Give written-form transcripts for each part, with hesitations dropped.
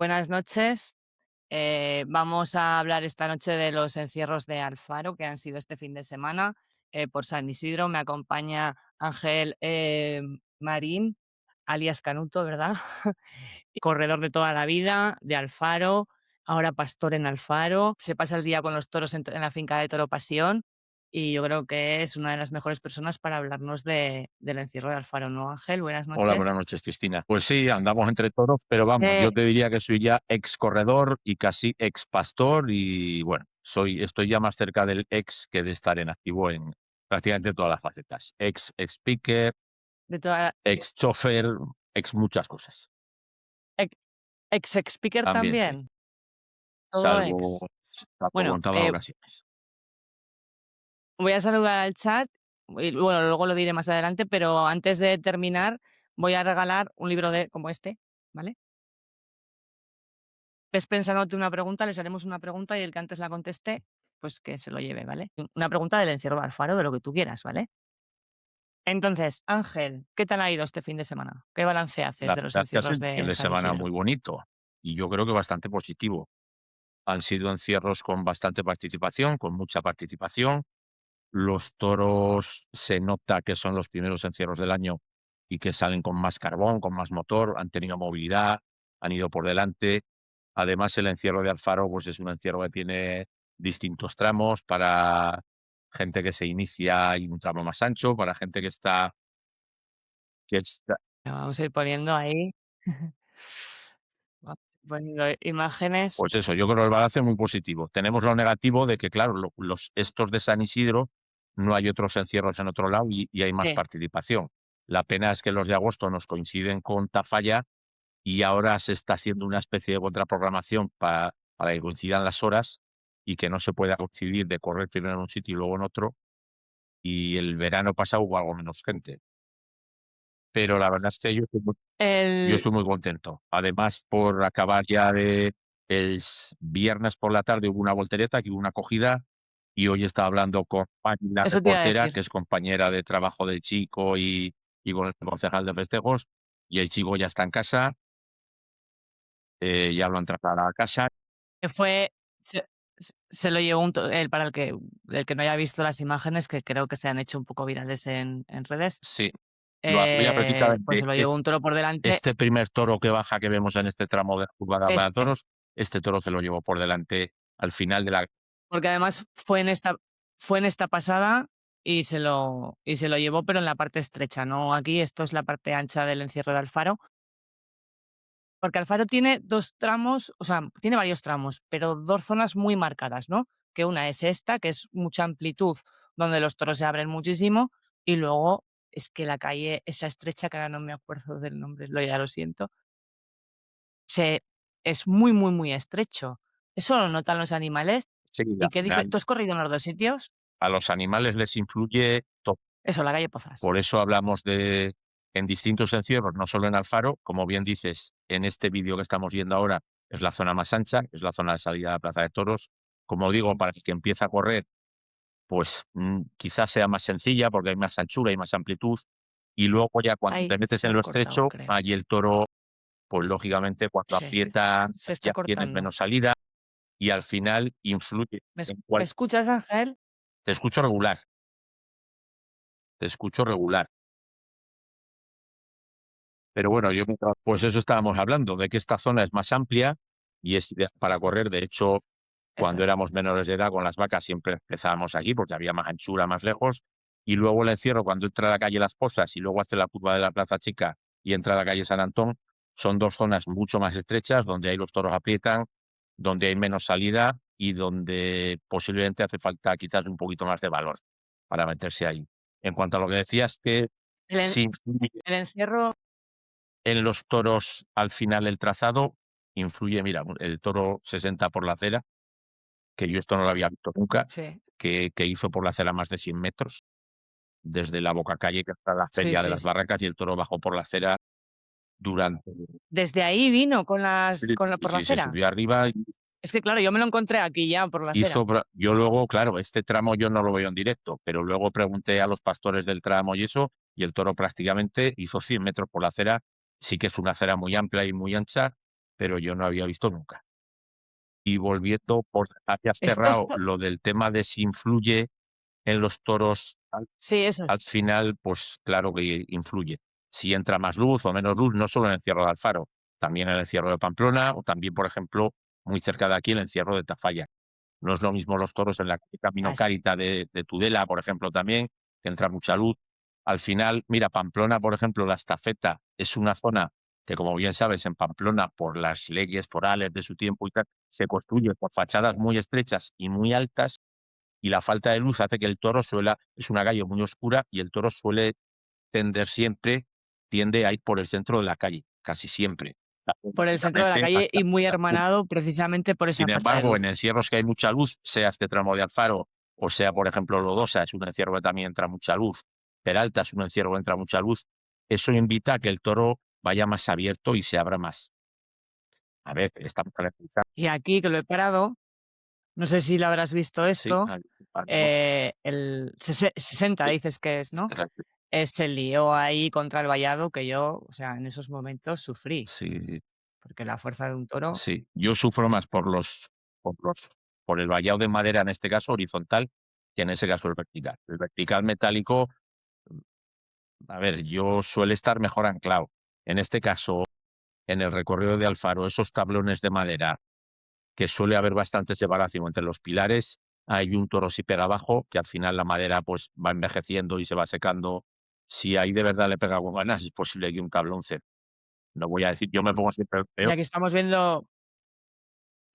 Buenas noches. Vamos a hablar esta noche de los encierros de Alfaro que han sido este fin de semana por San Isidro. Me acompaña Ángel Marín, alias Canuto, ¿verdad? Corredor de toda la vida, de Alfaro, ahora pastor en Alfaro. Se pasa el día con los toros en la finca de Toro Pasión y yo creo que es una de las mejores personas para hablarnos del encierro de Alfaro, ¿no, Ángel? Buenas Hola, buenas noches. noches, Cristina. Pues sí, andamos entre toros, pero vamos, yo te diría que soy ya ex corredor y casi ex pastor y bueno, estoy ya más cerca del ex que de estar en activo en prácticamente todas las facetas. Ex speaker, De toda, ex chofer, ex muchas cosas. ex, ex speaker También sí, también, todo salvo, ex. salvo Bueno, contadas ocasiones. voy a saludar al chat y bueno, luego lo diré más adelante, pero antes de terminar voy a regalar un libro como este, ¿vale? Ves pensándote una pregunta, les haremos una pregunta y el que antes la conteste, pues que se lo lleve, ¿vale? Una pregunta del encierro de Alfaro, de lo que tú quieras, ¿vale? Entonces, Ángel, ¿qué tal ha ido este fin de semana? ¿Qué balance haces La de los verdad es que ha sido encierros un fin de de San semana Isidro? muy bonito y yo creo que bastante positivo. Han sido encierros con bastante participación, con mucha participación. Los toros se nota que son los primeros encierros del año y que salen con más carbón, con más motor, han tenido movilidad, han ido por delante. Además, el encierro de Alfaro, pues es un encierro que tiene distintos tramos para gente que se inicia y un tramo más ancho, para gente que está. Vamos a ir poniendo ahí, vamos a ir poniendo imágenes. Pues eso, yo creo que el balance es muy positivo. Tenemos lo negativo de que, claro, estos de San Isidro no hay otros encierros en otro lado y hay más Sí. participación. La pena es que los de agosto nos coinciden con Tafalla y ahora se está haciendo una especie de contraprogramación para que coincidan las horas y que no se pueda coincidir de correr primero en un sitio y luego en otro. Y el verano pasado hubo algo menos gente. Pero la verdad es que yo El, estoy muy contento. Además, por acabar ya viernes por la tarde hubo una voltereta, que hubo una acogida, y hoy estaba hablando con Pani, la eso te iba a reportera, decir. que es compañera de trabajo del chico y con el concejal de festejos, y el chico ya está en casa, ya lo han trasladado a casa. Que fue se lo llevó para el que no haya visto las imagenes, que creo que se han hecho un poco virales en redes, Sí, lo hacía pues precisamente se lo llevó un toro por delante, este primer toro que baja que vemos en este tramo de curva de Alba de este, Toros, este toro se lo llevó por delante al final de la. porque además fue en esta pasada y se lo llevó, pero en la parte estrecha, no aquí, esto es la parte ancha del encierro de Alfaro. Porque Alfaro tiene 2 tramos, o sea, tiene varios tramos, pero 2 zonas muy marcadas, ¿no? Que una es esta, que es mucha amplitud, donde los toros se abren muchísimo, y luego es que la calle, esa estrecha, que ahora no me acuerdo del nombre, ya lo siento, se es muy, muy, muy estrecho. ¿Eso lo notan los animales? Sí, ¿Y al qué dife final tú has corrido en los 2 sitios? a los animales les influye todo. Eso, la calle Pozas. Por eso hablamos en distintos encierros, no solo en Alfaro, como bien dices, en este vídeo que estamos viendo ahora es la zona más ancha, es la zona de salida a la Plaza de Toros. Como digo, para el que empieza a correr, pues quizás sea más sencilla porque hay más anchura y más amplitud. Y luego ya cuando Ay, te metes se en ha lo cortado, estrecho, creo. allí el toro, pues lógicamente cuando Sí, aprieta se está ya tienes cortando. menos salida y al final influye en Me cuál. escuchas, Ángel? Te escucho regular, te escucho regular. Pero bueno, pues eso estábamos hablando, de que esta zona es más amplia y es ideal para Sí, correr. De hecho, eso cuando es. éramos menores de edad con las vacas siempre empezábamos aquí porque había más anchura, más lejos. Y luego el encierro, cuando entra a la calle Las Pozas y luego hace la curva de la Plaza Chica y entra a la calle San Antón, son dos zonas mucho más estrechas donde ahí los toros aprietan, donde hay menos salida y donde posiblemente hace falta quizás un poquito más de valor para meterse ahí. En cuanto a lo que decías, que El en sí, el encierro en los toros, al final, el trazado influye. Mira, el toro 60 por la acera, que yo esto no lo había visto nunca, sí, que hizo por la acera más de 100 metros, desde la Bocacalle que hasta la sí, Feria de sí, las sí. Barracas, y el toro bajó por la acera durante. Desde ahí vino Sí, por la sí, se acera. subió arriba y Es que claro, yo me lo encontré aquí ya por la acera. yo luego, claro, este tramo yo no lo veo en directo, pero luego pregunté a los pastores del tramo y eso, y el toro prácticamente hizo 100 metros por la acera. Sí que es una acera muy amplia y muy ancha, pero yo no había visto nunca. Y volviendo por habías Estos cerrado to lo del tema de si influye en los toros sí, eso es. al final, pues claro que influye. Si entra más luz o menos luz, no solo en el encierro de Alfaro, también en el encierro de Pamplona o también, por ejemplo, muy cerca de aquí, el encierro de Tafalla. No es lo mismo los toros en la calle Camino Así. Cárita de Tudela, por ejemplo, también, que entra mucha luz. Al final, mira, Pamplona, por ejemplo, la Estafeta es una zona que, como bien sabes, en Pamplona, por las leyes forales de su tiempo y tal, se construye por fachadas muy estrechas y muy altas, y la falta de luz hace que el toro suela es una calle muy oscura y el toro suele tender siempre tiende a ir por el centro de la calle, casi siempre. O sea, Por el centro de la prácticamente calle hasta y muy hasta el punto. hermanado precisamente por esa Sin falta de embargo, en luz. encierros que hay mucha luz, sea este tramo de Alfaro o sea, por ejemplo, Lodosa, es un encierro que también entra mucha luz, Peralta es un encierro que entra mucha luz, eso invita a que el toro vaya más abierto y se abra más. A ver, estamos caracterizados. Y aquí, que lo he parado, no sé si lo habrás visto Sí, esto, ¿no? el 60 Sí, dices que es, ¿no? ostras, Se lió ahí contra el vallado que yo, o sea, en esos momentos sufrí, sí, porque la fuerza de un toro sí. Yo sufro más por los por el vallado de madera, en este caso horizontal, que en ese caso el vertical. El vertical metálico, a ver, yo suele estar mejor anclado. En este caso, en el recorrido de Alfaro, esos tablones de madera que suele haber bastante separación entre los pilares, hay un toro si pega abajo, que al final la madera pues va envejeciendo y se va secando. Si ahí de verdad le pega con ganas, es posible que un tablón ceda. No voy a decir, yo me pongo siempre el peor. ya que estamos viendo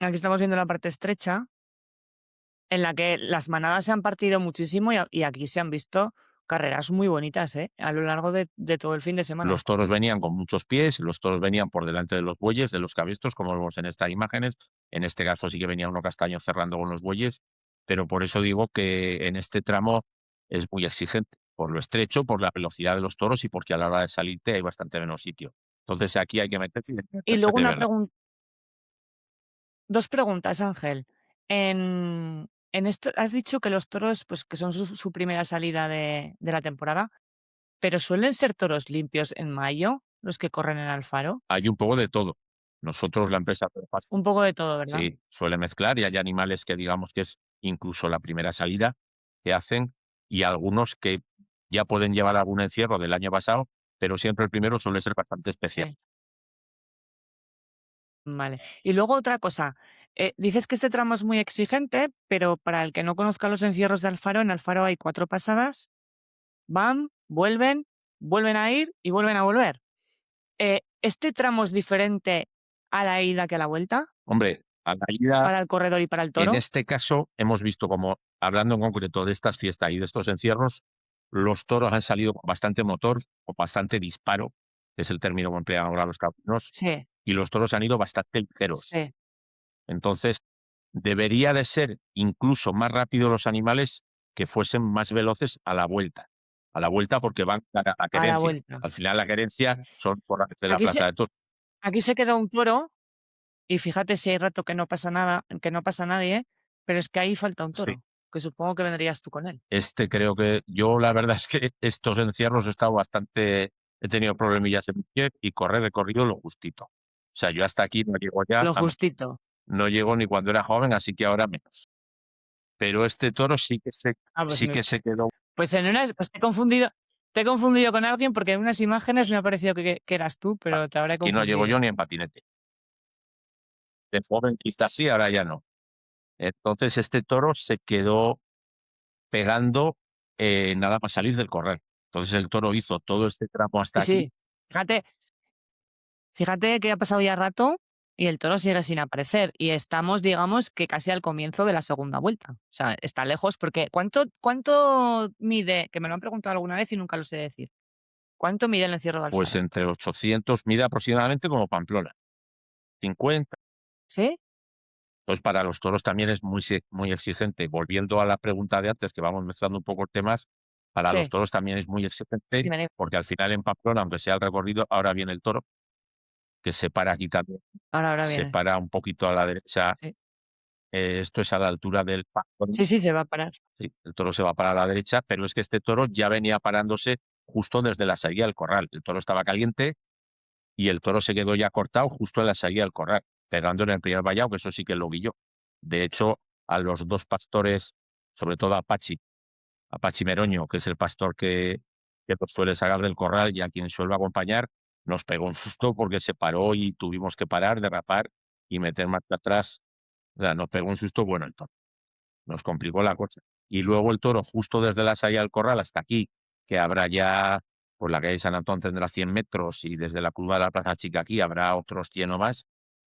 aquí estamos viendo la parte estrecha, en la que las manadas se han partido muchísimo y aquí se han visto carreras muy bonitas, ¿eh? A lo largo de todo el fin de semana. Los toros venían con muchos pies, los toros venían por delante de los bueyes, de los cabestos, como vemos en estas imágenes. En este caso sí que venía uno castaño cerrando con los bueyes, pero por eso digo que en este tramo es muy exigente, por lo estrecho, por la velocidad de los toros y porque a la hora de salirte hay bastante menos sitio. Entonces aquí hay que meterse y Y meterse luego de una verdad. pregunta 2 preguntas, Ángel. En esto has dicho que los toros, pues, que son su primera salida de la temporada, pero ¿suelen ser toros limpios en mayo los que corren en Alfaro? Hay un poco de todo. Nosotros, la empresa Fairfax, Un poco de todo, ¿verdad? sí, suele mezclar y hay animales que digamos que es incluso la primera salida que hacen y algunos que ya pueden llevar algún encierro del año pasado, pero siempre el primero suele ser bastante especial. Sí, vale. Y luego otra cosa, dices que este tramo es muy exigente, pero para el que no conozca los encierros de Alfaro, en Alfaro hay 4 pasadas, van, vuelven a ir y vuelven a volver. ¿Este tramo es diferente a la ida que a la vuelta? Hombre, a la ida, ¿Para el corredor y para el en toro? este caso, hemos visto como, hablando en concreto de estas fiestas y de estos encierros, los toros han salido con bastante motor, con bastante disparo, que es el término que emplean ahora los caballeros, Sí, y los toros han ido bastante ligeros. sí. Entonces, debería de ser incluso más rápido los animales que fuesen más veloces a la vuelta. A la vuelta porque van a A la querencia. vuelta. Al final la querencia son por de la Aquí se plaza de toros. aquí se quedó un toro y fíjate si hay rato que no pasa nada, que no pasa nadie, pero es que ahí falta un Sí. toro, que supongo que vendrías tú con él. Este creo que yo la verdad es que estos encierros he estado bastante he tenido problemillas en mi pie y correr he corrido lo justito. O sea, yo hasta aquí no llego ya, Lo vamos, justito. no llego ni cuando era joven, así que ahora menos. Pero este toro Ah, sí que se quedó. pues en unas pues te he confundido con alguien porque en unas imágenes me ha parecido que eras tú, pero te habré Aquí no llego yo confundido. ni en patinete. De joven quizás sí, ahora ya no. Entonces este toro se quedó pegando, nada más salir del corral. Entonces el toro hizo todo este tramo hasta Sí, aquí. sí. Fíjate que ha pasado ya rato y el toro sigue sin aparecer y estamos, digamos, que casi al comienzo de la segunda vuelta. O sea, está lejos porque ¿cuánto mide? Que me lo han preguntado alguna vez y nunca lo sé decir. ¿Cuánto mide el encierro de Pues Alfaro? entre 800 mide aproximadamente como Pamplona, 50. ¿Sí? Entonces, para los toros también es muy exigente. Volviendo a la pregunta de antes, que vamos mezclando un poco temas, para los Sí. toros también es muy exigente, Dime, dime. porque al final en Pamplona, aunque sea el recorrido, ahora viene el toro, que se para aquí también, Ahora se viene. para un poquito a la derecha, Sí. esto es a la altura del Sí, pastón, sí, se va a parar. sí, el toro se va para la derecha, pero es que este toro ya venía parándose justo desde la salida del corral. El toro estaba caliente, y el toro se quedó ya cortado justo en la salida del corral, pegando en el primer vallado, que eso sí que lo vi yo. De hecho, a los dos pastores, sobre todo a Pachi Meroño, que es el pastor que nos suele sacar del corral y a quien suele acompañar, nos pegó un susto porque se paró y tuvimos que parar, derrapar y meter marcha atrás. O sea, nos pegó un susto bueno el toro. Nos complicó la cosa. Y luego el toro, justo desde la salida del corral hasta aquí, que habrá ya, por la calle San Antón tendrá 100 metros y desde la curva de la Plaza Chica aquí habrá otros 100 o más,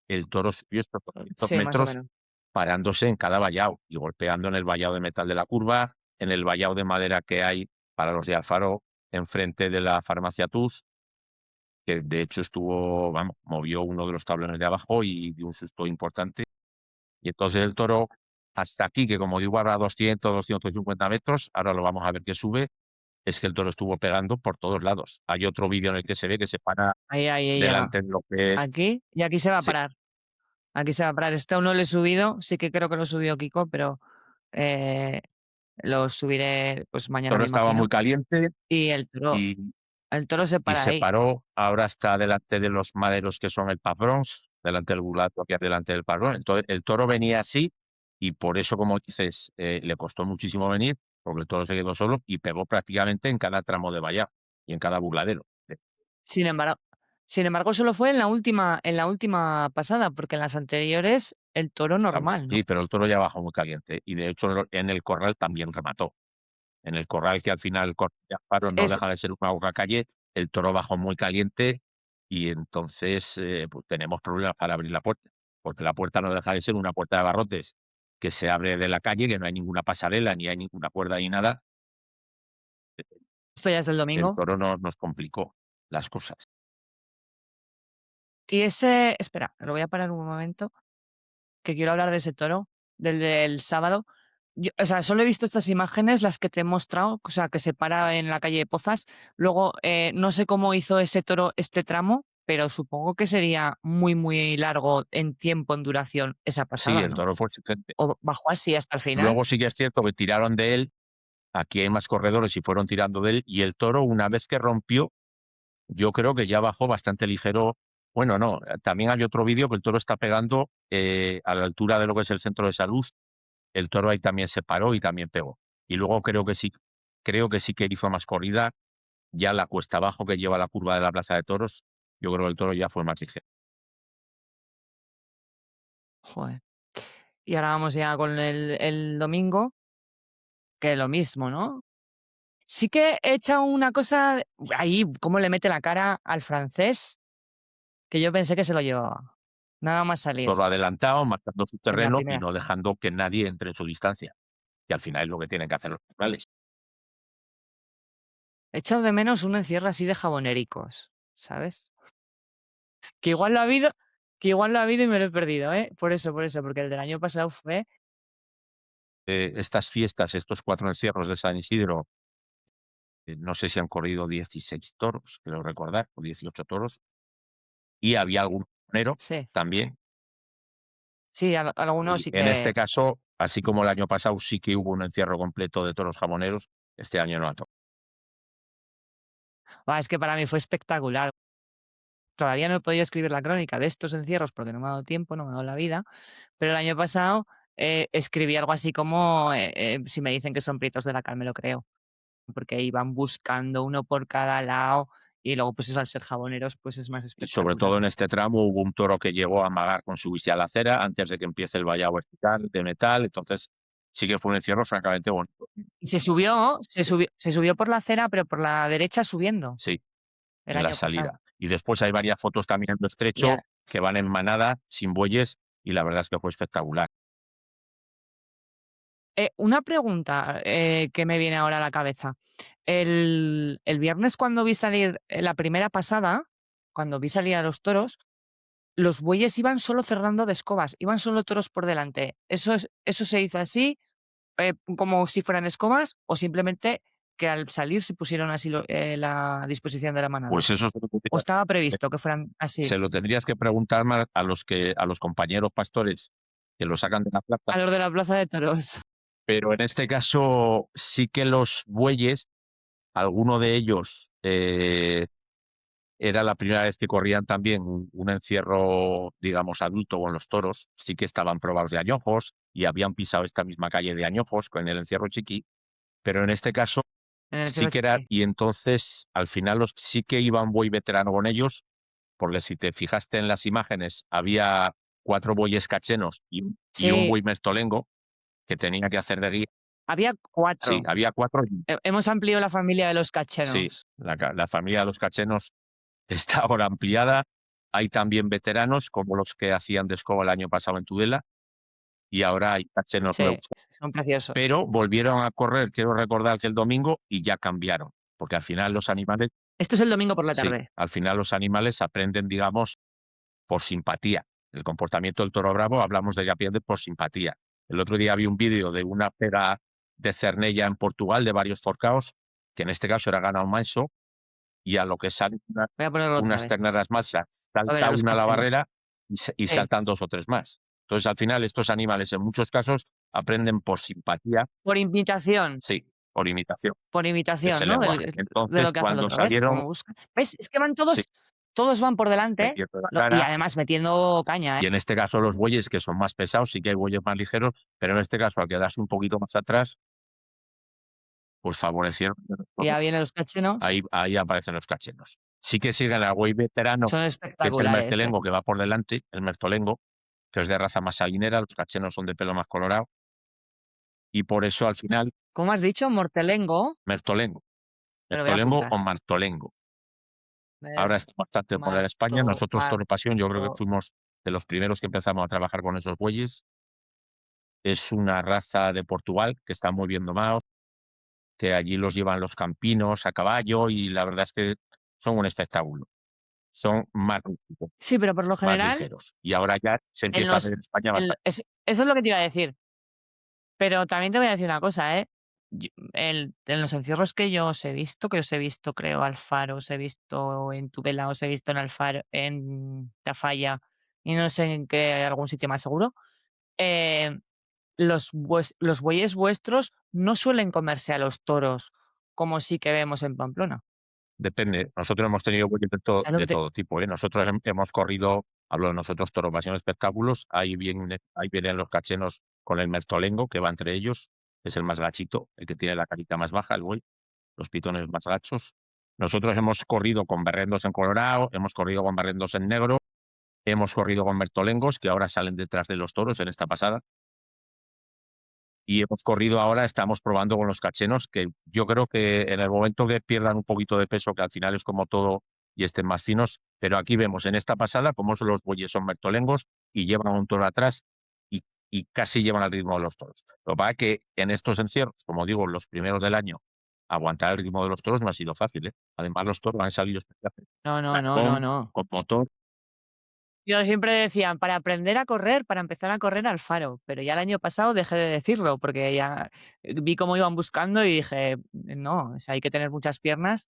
el toro subió estos 200 Sí, más o metros menos. parándose en cada vallado y golpeando en el vallado de metal de la curva, en el vallado de madera que hay para los de Alfaro enfrente de la farmacia TUS, que de hecho estuvo, vamos, movió uno de los tablones de abajo y dio un susto importante. Y entonces el toro, hasta aquí, que como digo, habrá 200, 250 metros, ahora lo vamos a ver que sube, es que el toro estuvo pegando por todos lados. Hay otro vídeo en el que se ve que se para Ahí llega. delante de lo que es. Aquí, y aquí se va a Sí, parar. Aquí se va a parar. Este aún no lo he subido, sí que creo que lo subió Kiko, pero eh, lo subiré pues el mañana, toro me estaba muy imagino. caliente Y y, el toro se y para se ahí. paró. Ahora está delante de los maderos que son el Pavrons, delante del bulato que hay delante del Pavrón. Entonces el toro venía así y por eso, como dices, le costó muchísimo venir, porque el toro se quedó solo y pegó prácticamente en cada tramo de valla y en cada buladero. Sin embargo, solo fue en la última pasada, porque en las anteriores el toro Vamos, normal, ¿no? sí, pero el toro ya bajó muy caliente y de hecho en el corral también remató. En el corral, que al final el corral de Amparo no Es deja de ser una boca calle, el toro bajó muy caliente y entonces pues tenemos problemas para abrir la puerta, porque la puerta no deja de ser una puerta de barrotes que se abre de la calle, que no hay ninguna pasarela, ni hay ninguna cuerda ni nada. esto ya es del El domingo. toro nos complicó las cosas. Y ese, espera, lo voy a parar un momento, que quiero hablar de ese toro, del sábado. Yo, o sea, solo he visto estas imágenes, las que te he mostrado, o sea, que se para en la calle de Pozas. Luego, no sé cómo hizo ese toro este tramo, pero supongo que sería muy, muy largo en tiempo, en duración, esa Sí, pasada, el ¿no? toro fue exigente. O bajó así hasta el final. Luego sí que es cierto que tiraron de él, aquí hay más corredores y fueron tirando de él, y el toro, una vez que rompió, yo creo que ya bajó bastante ligero. Bueno, no, también hay otro vídeo que el toro está pegando a la altura de lo que es el centro de salud. El toro ahí también se paró y también pegó. Y luego creo que sí que hizo más corrida, ya la cuesta abajo que lleva la curva de la Plaza de Toros. Yo creo que el toro ya fue más ligero. Joder. Y ahora vamos ya con el domingo, que lo mismo, ¿no? Sí que he echado una cosa, ahí, cómo le mete la cara al francés, que yo pensé que se lo llevaba. Nada más salir Toro adelantado, marcando su en la terreno y primera. no dejando que nadie entre en su distancia. Que al final es lo que tienen que hacer los rivales. He echado de menos un encierro así de jabonericos, ¿sabes? Que igual lo ha habido, que igual lo ha habido y me lo he perdido, ¿eh? Por eso, porque el del año pasado fue, Estas fiestas, estos 4 encierros de San Isidro, no sé si han corrido 16 toros, creo recordar, o 18 toros, y había algún jamonero sí, también. sí, algunos Y sí en que, este caso, así como el año pasado sí que hubo un encierro completo de toros jamoneros, este año no ha tocado. es que para mí fue espectacular. Todavía no he podido escribir la crónica de estos encierros porque no me ha dado tiempo, no me ha dado la vida, pero el año pasado escribí algo así como, si me dicen que son prietos de la cal, me lo creo, porque iban buscando uno por cada lado y luego pues eso, al ser jaboneros pues es más Y sobre todo espectacular. en este tramo hubo un toro que llegó a amagar con su bici a la acera antes de que empiece el vallado vertical de metal, entonces sí que fue un encierro francamente bonito. Y se subió por la acera, pero por la derecha subiendo, Sí, el en la año pasado. salida. Y después hay varias fotos también en lo Ya. estrecho que van en manada, sin bueyes, y la verdad es que fue espectacular. Una pregunta que me viene ahora a la cabeza. El viernes cuando vi salir la primera pasada, cuando vi salir a los toros, los bueyes iban solo cerrando de escobas, iban solo toros por delante. ¿Eso se hizo así, como si fueran escobas, o simplemente que al salir se pusieron así la disposición de la manada? Pues eso ¿O estaba se previsto que fueran así? se lo tendrías que preguntar más a los compañeros pastores que lo sacan de la plaza, A los de la plaza de toros. pero en este caso sí que los bueyes, alguno de ellos era la primera vez que corrían también un encierro, digamos, adulto con los toros. Sí que estaban probados de añojos y habían pisado esta misma calle de añojos con el encierro chiqui, pero en este caso En el sí Cierro que era, Chiqui. y entonces al final sí que iba un buey veterano con ellos, porque si te fijaste en las imágenes, había 4 bueyes cachenos y un Sí, buey mertolengo que tenía que hacer de guía. había Sí, 4. había 4. Hemos ampliado la familia de los Sí, cachenos. la familia de los cachenos está ahora ampliada. Hay también veteranos, como los que hacían de escoba el año pasado en Tudela, y ahora hay cachenos Sí, nuevos. son preciosos. Pero volvieron a correr, quiero recordar que el domingo, y ya cambiaron, porque al final los animales, Esto es el domingo por la sí, tarde. al final los animales aprenden, digamos, por simpatía. El comportamiento del toro bravo hablamos de que aprende por simpatía. El otro día vi un vídeo de una pera de Cernella en Portugal, de varios forcaos, que en este caso era ganado manso, y a lo que salen Voy a ponerlo otra unas vez. terneras masas, A ver, a salta los una a la cachenos. barrera y Sí, saltan 2 o 3 más. Entonces, al final, estos animales, en muchos casos, aprenden por simpatía, sí, por por imitación, imitación, el ¿no? lenguaje. De Entonces, lo que hace el cuando otro, ¿ves? salieron, Como busca. ¿Ves? Es que van sí, todos van por delante, metiendo la y cara, además metiendo caña, ¿eh? y en este caso los bueyes, que son más pesados, sí que hay bueyes más ligeros, pero en este caso, al quedarse un poquito más atrás, pues favorecieron menos Y toros. ya vienen los Ahí cachenos. aparecen los cachenos. Sí que siguen al buey veterano, Son que es el espectaculares, ¿eh? mertelengo, que va por delante, el mertolengo, que es de raza más salinera, los cachenos son de pelo más colorado, y por eso al final, ¿Cómo has dicho? Mortelengo. mertolengo, Me lo voy a mertolengo o apuntar. martolengo. Mer Ahora está bastante de moda en España. Nosotros, Toro Pasión, yo creo que marto. fuimos de los primeros que empezamos a trabajar con esos bueyes. Es una raza de Portugal que está muy bien domados, que allí los llevan los campinos a caballo y la verdad es que son un espectáculo. Son más rústicos, Sí, pero por lo más general, ligeros. Y ahora ya se en empieza a ver los en España bastante. eso es lo que te iba a decir. Pero también te voy a decir una cosa, ¿eh? En los encierros que os he visto, creo, Alfaro, os he visto en Tudela, os he visto en Alfaro, en Tafalla, y no sé en qué algún sitio más seguro, eh, los bueyes vuestros no suelen comerse a los toros, como sí que vemos en Pamplona. Depende. Nosotros hemos tenido bueyes ¿Sabes lo de que te todo tipo, ¿eh? Nosotros hemos corrido, hablo de nosotros, Toro Pasión Espectáculos. Ahí vienen los cachenos con el mertolengo, que va entre ellos. Es el más gachito, el que tiene la carita más baja, el buey. Los pitones más gachos. Nosotros hemos corrido con berrendos en colorado, hemos corrido con berrendos en negro, hemos corrido con mertolengos, que ahora salen detrás de los toros en esta pasada. Y hemos corrido ahora, estamos probando con los cachenos, que yo creo que en el momento que pierdan un poquito de peso, que al final es como todo, y estén más finos, pero aquí vemos en esta pasada cómo los bueyes son mertolengos y llevan un toro atrás y, y casi llevan al ritmo de los toros. Lo que pasa es que en estos encierros, como digo, los primeros del año, aguantar el ritmo de los toros no ha sido fácil, ¿eh? Además, los toros han salido especiales, no, no, no, no, no. con motor. Yo siempre decía, para aprender a correr, para empezar a correr al faro, pero ya el año pasado dejé de decirlo porque ya vi cómo iban buscando y dije, no, o sea, hay que tener muchas piernas.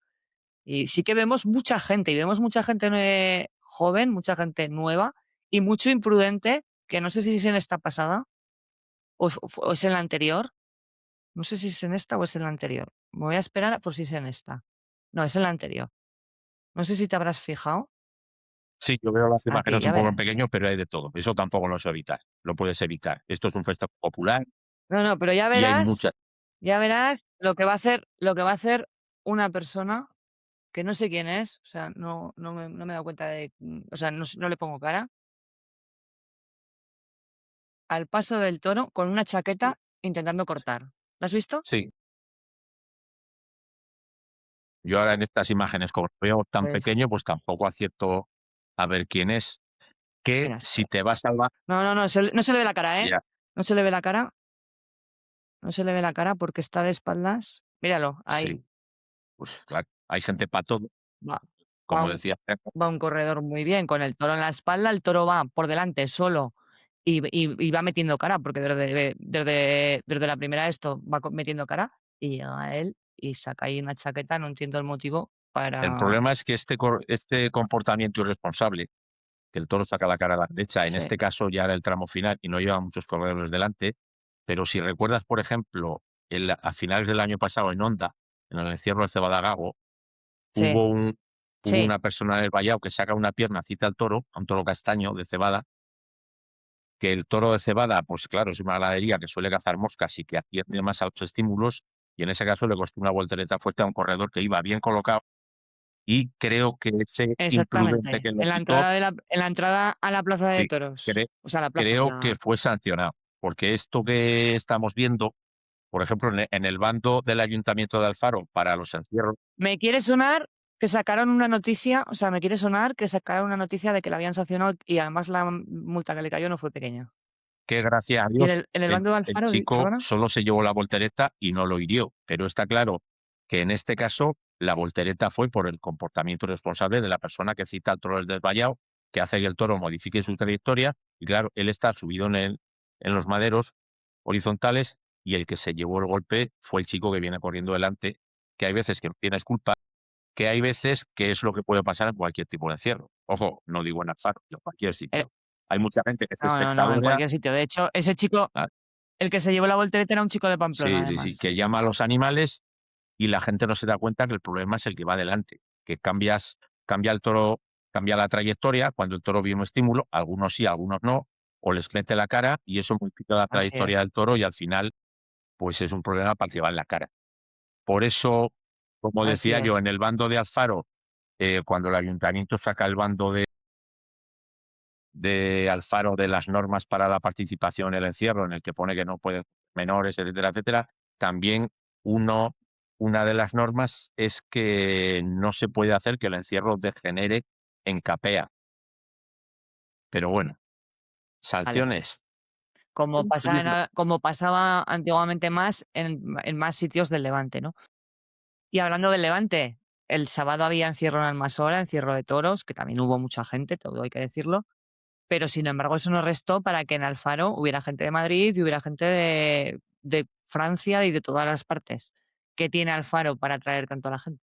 Y sí que vemos mucha gente, y vemos mucha gente joven, mucha gente nueva y mucho imprudente, que no sé si es en esta pasada o es en la anterior. No sé si es en esta o es en la anterior. Me voy a esperar por si es en esta. No, es en la anterior. No sé si te habrás fijado. Sí, yo veo las Aquí, imágenes un ya poco en verás. pequeño, pero hay de todo. Eso tampoco lo sé evitar, lo puedes evitar. Esto es un festival popular No, no, pero y hay muchas. ya verás lo que va a hacer una persona que no sé quién es, o sea, no me he dado cuenta de, o sea, no le pongo cara, al paso del toro con una Sí, chaqueta intentando cortar. ¿Lo has visto? sí. Yo ahora en estas imágenes, como lo veo tan Pues, pequeño, pues tampoco acierto a ver quién es. Que mira, si espera. te vas a salvar, No se le ve la cara, ¿eh? ya, No se le ve la cara, no se le ve la cara porque está de espaldas. Míralo, ahí. sí, pues claro, hay gente para todo, Va, va como un decía. va un corredor muy bien, con el toro en la espalda, el toro va por delante solo y va metiendo cara, porque desde la primera esto va metiendo cara y llega él y saca ahí una chaqueta, no entiendo el motivo El para... problema es que este comportamiento irresponsable, que el toro saca la cara a la derecha, en Sí, este caso ya era el tramo final y no lleva muchos corredores delante, pero si recuerdas, por ejemplo, a finales del año pasado en Honda, en el encierro de Cebadagago, sí, hubo hubo Sí, una persona en el vallado que saca una pierna, cita al toro, a un toro castaño de cebada, que el toro de cebada, pues claro, es una ganadería que suele cazar moscas y que atiende más a los estímulos, y en ese caso le costó una voltereta fuerte a un corredor que iba bien colocado, y creo que ese imprudente exactamente. que lo quitó, En la entrada a la plaza de sí, toros. cre O sea, la plaza, creo que la fue sancionado, porque esto que estamos viendo, por ejemplo, en el bando del Ayuntamiento de Alfaro para los encierros, me quiere sonar que sacaron una noticia, o sea, me quiere sonar que sacaron una noticia de que la habían sancionado y además la multa que le cayó no fue pequeña. que gracias a Y Dios en el el bando de el Alfaro, chico ¿perdona? solo se llevó la voltereta y no lo hirió, pero está claro que en este caso la voltereta fue por el comportamiento irresponsable de la persona que cita al toro del desvallado, que hace que el toro modifique su trayectoria y claro, él está subido en los maderos horizontales y el que se llevó el golpe fue el chico que viene corriendo delante, que hay veces que no tienes culpa, que hay veces que es lo que puede pasar en cualquier tipo de encierro. Ojo, no digo en Alfaro, en cualquier Eh, sitio. Hay mucha gente que es no, no, no, en espectadora. cualquier sitio. De hecho, ese chico, el que se llevó la voltereta era un chico de Pamplona, Sí, sí, sí, además. que llama a los animales y la gente no se da cuenta que el problema es el que va delante, que cambia el toro, cambia la trayectoria cuando el toro ve un estímulo, algunos sí, algunos no, o les mete la cara y eso modifica la Así trayectoria es. del toro y al final, pues es un problema para el que va en la cara. Por eso, como Así decía yo, es. en el bando de Alfaro, cuando el ayuntamiento saca el bando de Alfaro de las normas para la participación en el encierro, en el que pone que no pueden menores, etcétera, etcétera, también uno, una de las normas es que no se puede hacer que el encierro degenere en capea. Pero bueno, Vale. sanciones. Como pasaba antiguamente más en más sitios del Levante, ¿no? Y hablando del Levante, el sábado había encierro en Almasola, encierro de toros, que también hubo mucha gente, todo hay que decirlo, pero sin embargo eso no restó para que en Alfaro hubiera gente de Madrid y hubiera gente de Francia y de todas las partes. ¿Qué tiene Alfaro para atraer tanto a la gente?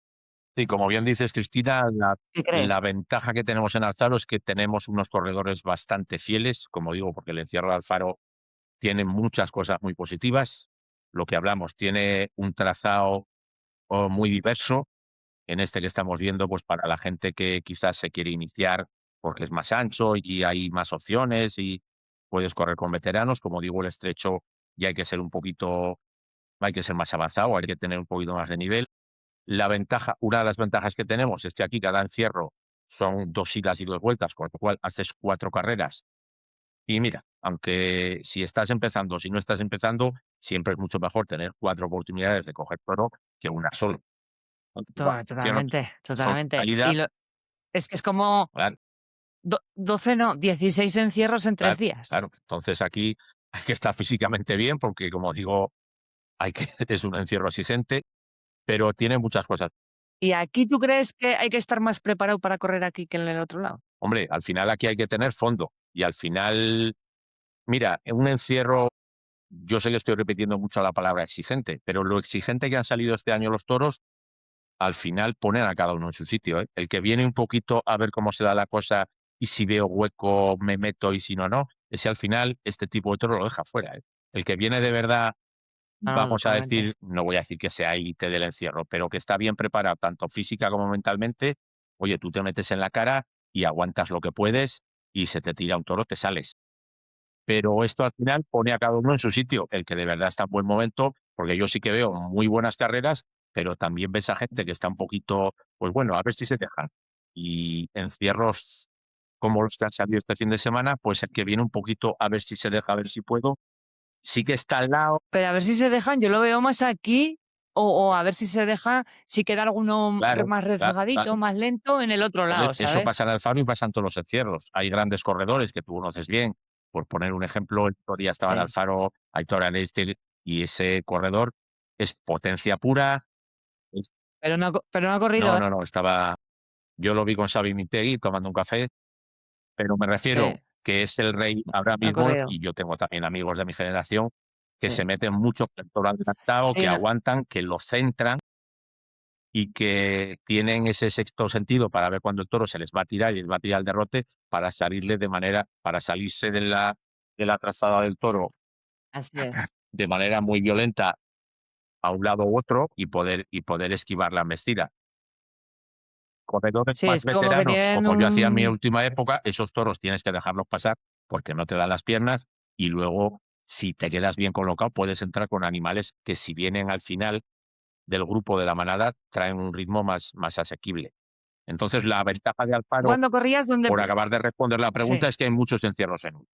Y como bien dices, Cristina, ¿Qué crees? la ventaja que tenemos en Alfaro es que tenemos unos corredores bastante fieles, como digo, porque el encierro de Alfaro tiene muchas cosas muy positivas. Lo que hablamos, tiene un trazado muy diverso. En este que estamos viendo, pues para la gente que quizás se quiere iniciar porque es más ancho y hay más opciones y puedes correr con veteranos. Como digo, el estrecho ya hay que ser un poquito, hay que ser más avanzado, hay que tener un poquito más de nivel. La ventaja, una de las ventajas que tenemos es que aquí cada encierro son 2 idas y 2 vueltas, con lo cual haces 4 carreras. Y mira, aunque si estás empezando, si no estás empezando, siempre es mucho mejor tener 4 oportunidades de coger toro que una sola. Igual, funcionan, Totalmente, son totalmente. salida, Es que es como claro, 12 no, 16 encierros en 3 claro, días. claro. Entonces aquí hay que estar físicamente bien porque, como digo, hay que es un encierro exigente, pero tiene muchas cosas. ¿Y aquí tú crees que hay que estar más preparado para correr aquí que en el otro lado? Hombre, al final aquí hay que tener fondo y al final, mira, en un encierro, yo sé que estoy repitiendo mucho la palabra exigente, pero lo exigente que han salido este año los toros, al final ponen a cada uno en su sitio, ¿eh? El que viene un poquito a ver cómo se da la cosa y si veo hueco me meto y si no, no. Ese al final, este tipo de toro lo deja fuera, ¿eh? El que viene de verdad, No, no, vamos a decir, totalmente. no voy a decir que sea élite del encierro, pero que está bien preparado tanto física como mentalmente, oye, tú te metes en la cara y aguantas lo que puedes y se te tira un toro, te sales. Pero esto al final pone a cada uno en su sitio, el que de verdad está en buen momento, porque yo sí que veo muy buenas carreras, pero también ves a gente que está un poquito, pues bueno, a ver si se dejan. Y encierros como los que han salido este fin de semana, pues el que viene un poquito a ver si se deja, a ver si puedo, sí que está al lado, Pero a ver si se dejan, yo lo veo más aquí, o a ver si se deja, si queda alguno claro, más claro, rezagadito, claro. más lento en el otro Entonces, lado, eso ¿sabes? pasa en Alfaro y pasa en todos los encierros. Hay grandes corredores que tú conoces bien. Por poner un ejemplo, el otro día estaba en Sí. Alfaro Aitor Areisti y ese corredor es potencia pura. Es Pero no ha corrido, no, ¿eh? no, no, estaba yo lo vi con Xavi Mitegui tomando un café, pero me refiero Sí, que es el rey ahora no ha mismo, corrido. y yo tengo también amigos de mi generación que se Sí. meten mucho con el toro adelantado, que Sí, no, aguantan, que lo centran y que tienen ese sexto sentido para ver cuándo el toro se les va a tirar y les va a tirar el derrote para salirle de manera para salirse de la trazada del toro así es. de manera muy violenta a un lado u otro y poder esquivar la embestida. corredores Sí, más es que como que veteranos, tienen como yo hacía en mi un última época, esos toros tienes que dejarlos pasar porque no te dan las piernas y luego, si te quedas bien colocado, puedes entrar con animales que si vienen al final del grupo de la manada, traen un ritmo más asequible. Entonces, la ventaja de Alfaro, cuando corrías, ¿dónde? por acabar de responder la Sí, pregunta, es que hay muchos encierros en uno.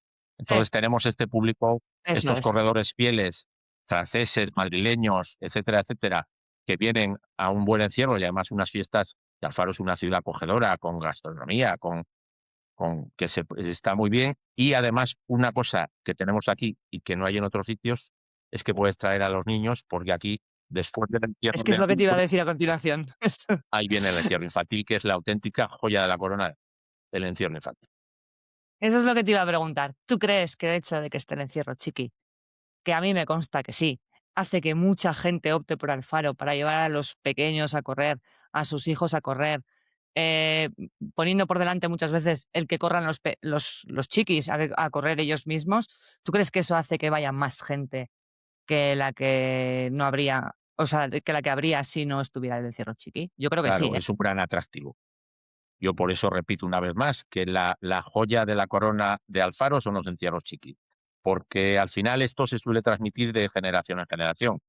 sí, Entonces, tenemos este público, eso estos es. corredores fieles, franceses, madrileños, etcétera, etcétera, que vienen a un buen encierro y además unas fiestas. Que Alfaro es una ciudad acogedora, con gastronomía, con que está muy bien. Y además, una cosa que tenemos aquí y que no hay en otros sitios, es que puedes traer a los niños, porque aquí, después del Es encierro que de es lo que te iba a adultos, decir a continuación. ahí viene el encierro infantil, que es la auténtica joya de la corona del encierro infantil. Eso es lo que te iba a preguntar. ¿Tú crees que el hecho de que esté el encierro chiqui, que a mí me consta que sí, hace que mucha gente opte por Alfaro para llevar a los pequeños a correr, a sus hijos a correr, poniendo por delante muchas veces el que corran los chiquis a correr ellos mismos? ¿Tú crees que eso hace que vaya más gente que la que no habría, o sea, que la que habría si no estuviera el encierro chiqui? Yo creo que sí, Claro, ¿eh? es un gran atractivo. Yo por eso repito una vez más que la joya de la corona de Alfaro son los encierros chiquis, porque al final esto se suele transmitir de generación en generación.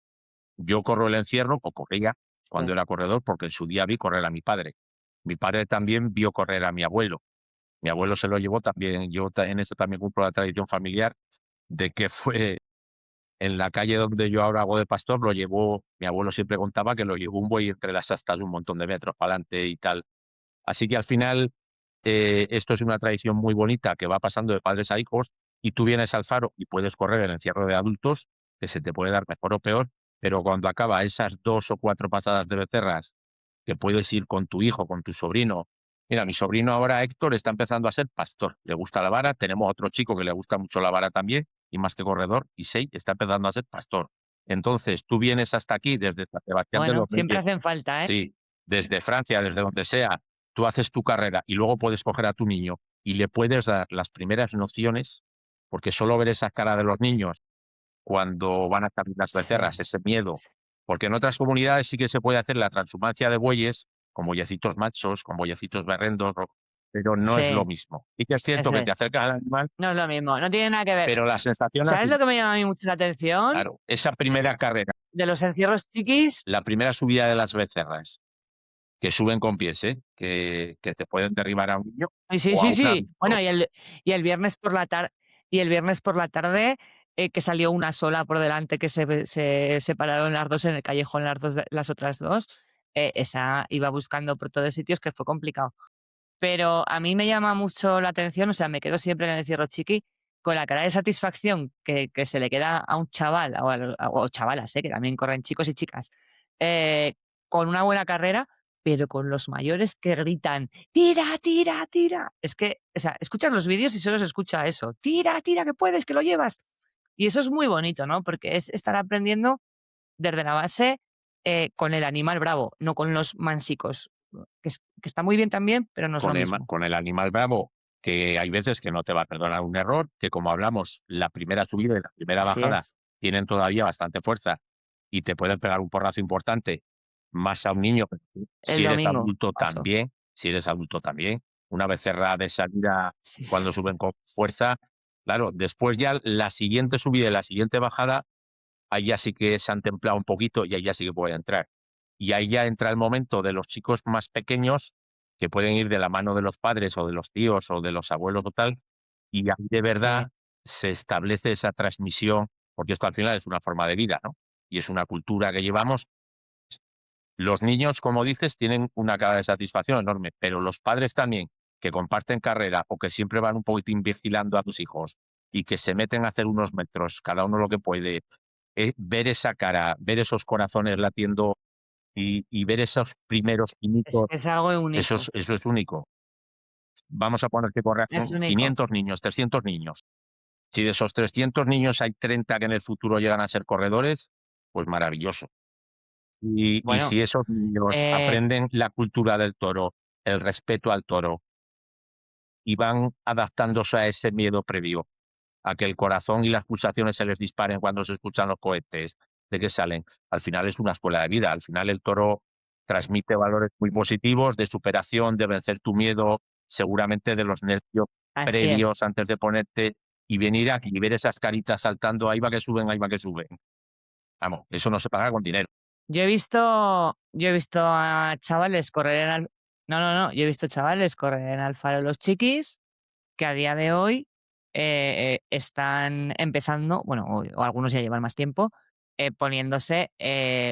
Yo corro el encierro, o corría Sí. cuando era corredor, porque en su día vi correr a mi padre. Mi padre también vio correr a mi abuelo. Mi abuelo se lo llevó también, en eso también cumplo la tradición familiar, de que fue en la calle donde yo ahora hago de pastor, lo llevó, mi abuelo siempre contaba que lo llevó un buey entre las astas un montón de metros para adelante y tal. Así que al final, esto es una tradición muy bonita que va pasando de padres a hijos, y tú vienes al faro y puedes correr el encierro de adultos, que se te puede dar mejor o peor, pero cuando acaba esas 2 o 4 pasadas de becerras, que puedes ir con tu hijo, con tu sobrino. Mira, mi sobrino ahora, Héctor, está empezando a ser pastor, le gusta la vara, tenemos otro chico que le gusta mucho la vara también, y más que corredor, y Sei está empezando a ser pastor. Entonces, tú vienes hasta aquí desde San Sebastián de Bueno, los siempre Reyes, hacen falta, ¿eh? sí, desde Francia, desde donde sea, tú haces tu carrera y luego puedes coger a tu niño y le puedes dar las primeras nociones, porque solo ver esa cara de los niños cuando van a salir las Sí, becerras, ese miedo, porque en otras comunidades sí que se puede hacer la transhumancia de bueyes, con bueyecitos machos, con bueyecitos berrendos, pero no es lo sí, mismo. Y que es cierto eso que es. te acercas al animal, No es lo mismo, no tiene nada que ver. pero la sensación ¿Sabes así, lo que me llama a mí mucho la atención? claro, esa primera carrera, De los encierros chiquis. la primera subida de las becerras, que suben con pies, que te pueden derribar a un niño Ay, sí, o a sí, un sí. Bueno, adulto. y el viernes por la tarde, que salió una sola por delante, que se separaron las 2 en el callejón, las otras 2, esa iba buscando por todos sitios, que fue complicado. Pero a mí me llama mucho la atención, o sea, me quedo siempre en el encierro chiqui con la cara de satisfacción que se le queda a un chaval o chavalas, que también corren chicos y chicas, eh, con una buena carrera, pero con los mayores que gritan: "¡Tira, tira, tira!". Es que, o sea, escuchas los vídeos y solo se escucha eso: "¡Tira, tira, que puedes, que lo llevas!". Y eso es muy bonito, ¿no? Porque es estar aprendiendo desde la base, con el animal bravo, no con los mansicos, que está muy bien también, pero no es lo mismo. Con el animal bravo, que hay veces que no te va a perdonar un error, que como hablamos, la primera subida y la primera Así bajada es. tienen todavía bastante fuerza y te pueden pegar un porrazo importante, más a un niño, pero El si eres domingo adulto pasó. también, si eres adulto también, una becerra de salida Sí, cuando sí. suben con fuerza, claro, después ya la siguiente subida y la siguiente bajada, ahí ya sí que se han templado un poquito y ahí ya sí que puede entrar. Y ahí ya entra el momento de los chicos más pequeños, que pueden ir de la mano de los padres o de los tíos o de los abuelos o tal, y ahí de verdad Sí, se establece esa transmisión, porque esto al final es una forma de vida, ¿no? Y es una cultura que llevamos. Los niños, como dices, tienen una cara de satisfacción enorme, pero los padres también, que comparten carrera o que siempre van un poquitín vigilando a tus hijos y que se meten a hacer unos metros, cada uno lo que puede, ver esa cara, ver esos corazones latiendo y ver esos primeros pinitos, es algo eso único, eso es único. Vamos a poner que es corran único. 500 niños, 300 niños. Si de esos 300 niños hay 30 que en el futuro llegan a ser corredores, pues maravilloso. Y Bueno, si esos niños eh, aprenden la cultura del toro, el respeto al toro, y van adaptándose a ese miedo previo, a que el corazón y las pulsaciones se les disparen cuando se escuchan los cohetes, de que salen, al final es una escuela de vida. Al final el toro transmite valores muy positivos de superación, de vencer tu miedo, seguramente de los nervios Así es. previos antes de ponerte y venir aquí y ver esas caritas saltando, ahí va que suben, ahí va que suben. Vamos, eso no se paga con dinero. Yo he visto a chavales correr en no, yo he visto chavales correr en Alfaro Los Chiquis, que a día de hoy, están empezando, bueno, o algunos ya llevan más tiempo, poniéndose,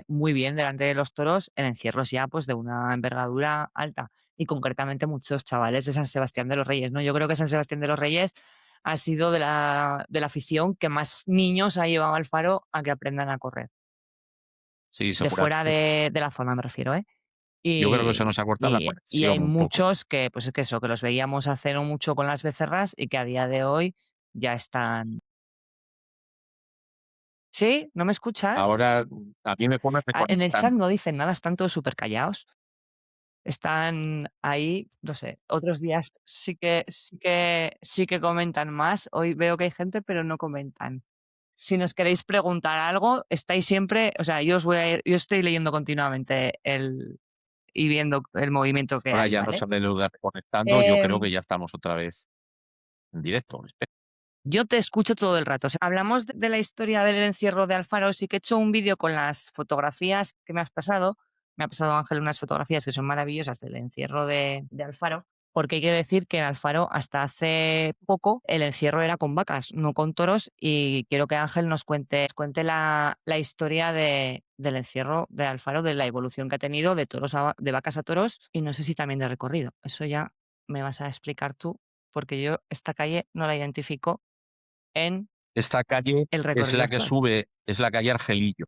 muy bien delante de los toros en encierros ya, pues, de una envergadura alta, y concretamente muchos chavales de San Sebastián de los Reyes, ¿no? Yo creo que San Sebastián de los Reyes ha sido de la afición que más niños ha llevado al Faro a que aprendan a correr. Sí, De fuera seguramente. de la zona, me refiero, ¿eh? Yo creo que se Y nos ha cortado la y hay conexión un poco. muchos que, pues, es que eso, que los veíamos hace no mucho con las becerras y que a día de hoy ya están. ¿Sí? ¿No me escuchas? Ahora, a mí me pone En el chat reconectando. no dicen nada, están todos supercallados. Están ahí, no sé, otros días sí que comentan más. Hoy veo que hay gente, pero no comentan. Si nos queréis preguntar algo, estáis siempre, o sea, yo estoy leyendo continuamente y viendo el movimiento que Ahora hay, ya no ¿vale? sale lo de reconectando, yo creo Em que ya estamos otra vez en directo. Yo te escucho todo el rato. O sea, hablamos de la historia del encierro de Alfaro. Sí que he hecho un vídeo con las fotografías que me has pasado. Me ha pasado Ángel unas fotografías que son maravillosas del encierro de Alfaro. Porque hay que decir que en Alfaro hasta hace poco el encierro era con vacas, no con toros. Y quiero que Ángel nos cuente la historia del encierro de Alfaro, de la evolución que ha tenido de toros de vacas a toros y no sé si también de recorrido. Eso ya me vas a explicar tú, porque yo esta calle no la identifico en Esta calle el es recorrido la que actual. sube, es la calle Argelillo.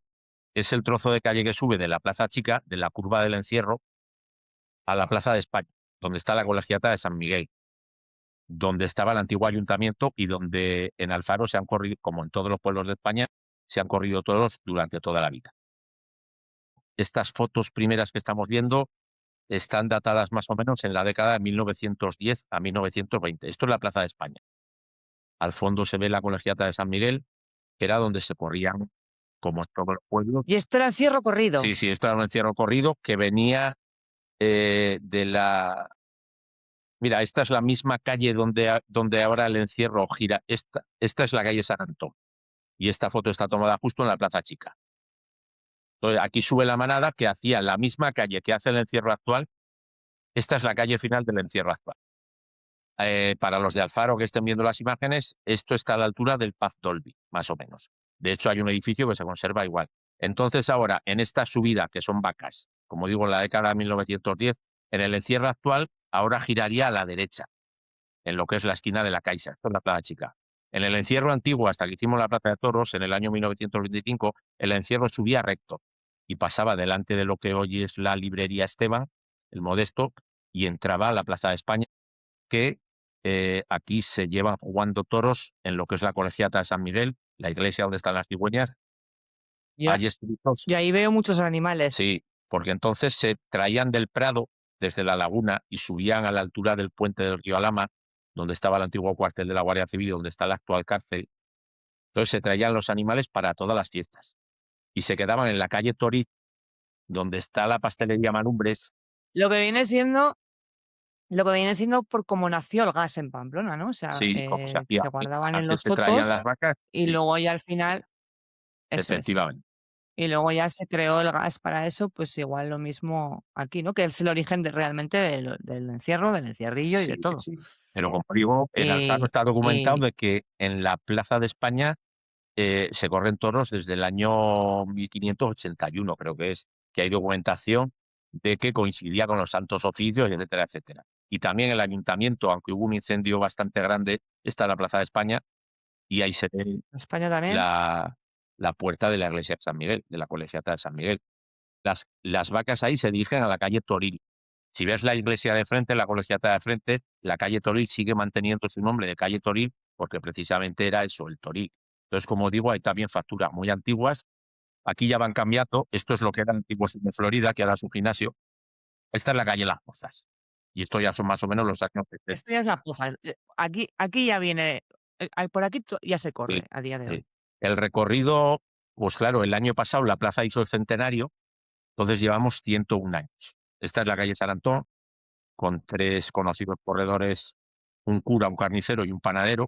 Es el trozo de calle que sube de la Plaza Chica, de la curva del Encierro, a la Plaza de España, donde está la Colegiata de San Miguel, donde estaba el antiguo ayuntamiento y donde en Alfaro se han corrido, como en todos los pueblos de España, se han corrido toros durante toda la vida. Estas fotos primeras que estamos viendo están datadas más o menos en la década de 1910 a 1920. Esto es la Plaza de España. Al fondo se ve la Colegiata de San Miguel, que era donde se corrían, como en todos los pueblos. Y esto era encierro corrido. Sí, sí, esto era un encierro corrido que venía de la... Mira, esta es la misma calle donde ahora el encierro gira. Esta es la calle San Antón. Y esta foto está tomada justo en la Plaza Chica. Entonces, aquí sube la manada que hacía la misma calle que hace el encierro actual. Esta es la calle final del encierro actual. Para los de Alfaro que estén viendo las imágenes, esto está a la altura del Paz Dolby, más o menos. De hecho, hay un edificio que se conserva igual. Entonces, ahora, en esta subida, que son vacas, como digo, en la década de 1910, en el encierro actual, ahora giraría a la derecha, en lo que es la esquina de la Caixa, esto es la Plaza Chica. En el encierro antiguo, hasta que hicimos la Plaza de Toros, en el año 1925, el encierro subía recto y pasaba delante de lo que hoy es la librería Esteban, el Modesto, y entraba a la Plaza de España, que aquí se llevan jugando toros en lo que es la Colegiata de San Miguel, la iglesia donde están las cigüeñas. Yo, Hay escritos, yo ahí veo muchos animales. sí, porque entonces se traían del Prado desde la laguna y subían a la altura del puente del río Alama, donde estaba el antiguo cuartel de la Guardia Civil, donde está la actual cárcel. Entonces se traían los animales para todas las fiestas y se quedaban en la calle Tori, donde está la pastelería Manumbres. Lo que viene siendo, lo que viene siendo por cómo nació el gas en Pamplona, ¿no? O sea, Sí, como se hacía. se guardaban en Antes los se traían las sotos vacas, y sí, luego ya al final, eso es. efectivamente. Y luego ya se creó el gas para eso, pues igual lo mismo aquí, ¿no? Que es el origen realmente del encierro, del encierrillo y de Sí, sí, todo. sí. Pero como digo, en Alfaro Y, está documentado y de que en la Plaza de España se corren toros desde el año 1581, creo que hay documentación de que coincidía con los santos oficios, etcétera, etcétera. Y también el ayuntamiento, aunque hubo un incendio bastante grande, está en la Plaza de España y ahí se ve España también. la, la puerta de la iglesia de San Miguel, de la colegiata de San Miguel. Las vacas ahí se dirigen a la calle Toril. Si ves la iglesia de frente, la colegiata de frente, la calle Toril sigue manteniendo su nombre de calle Toril porque precisamente era eso, el Toril. Entonces, como digo, hay también facturas muy antiguas. Aquí ya van cambiando. Esto es lo que era antiguo de Florida, que ahora es un gimnasio. Esta es la calle Las Pozas. Y esto ya son más o menos los años 70. Esto ya es la puja. Aquí ya viene, por aquí ya se Sí, corre a día de sí. hoy. El recorrido, pues claro, el año pasado la plaza hizo el centenario. Entonces llevamos 101 años. Esta es la calle San Antón, con 3 conocidos corredores, un cura, un carnicero y un panadero,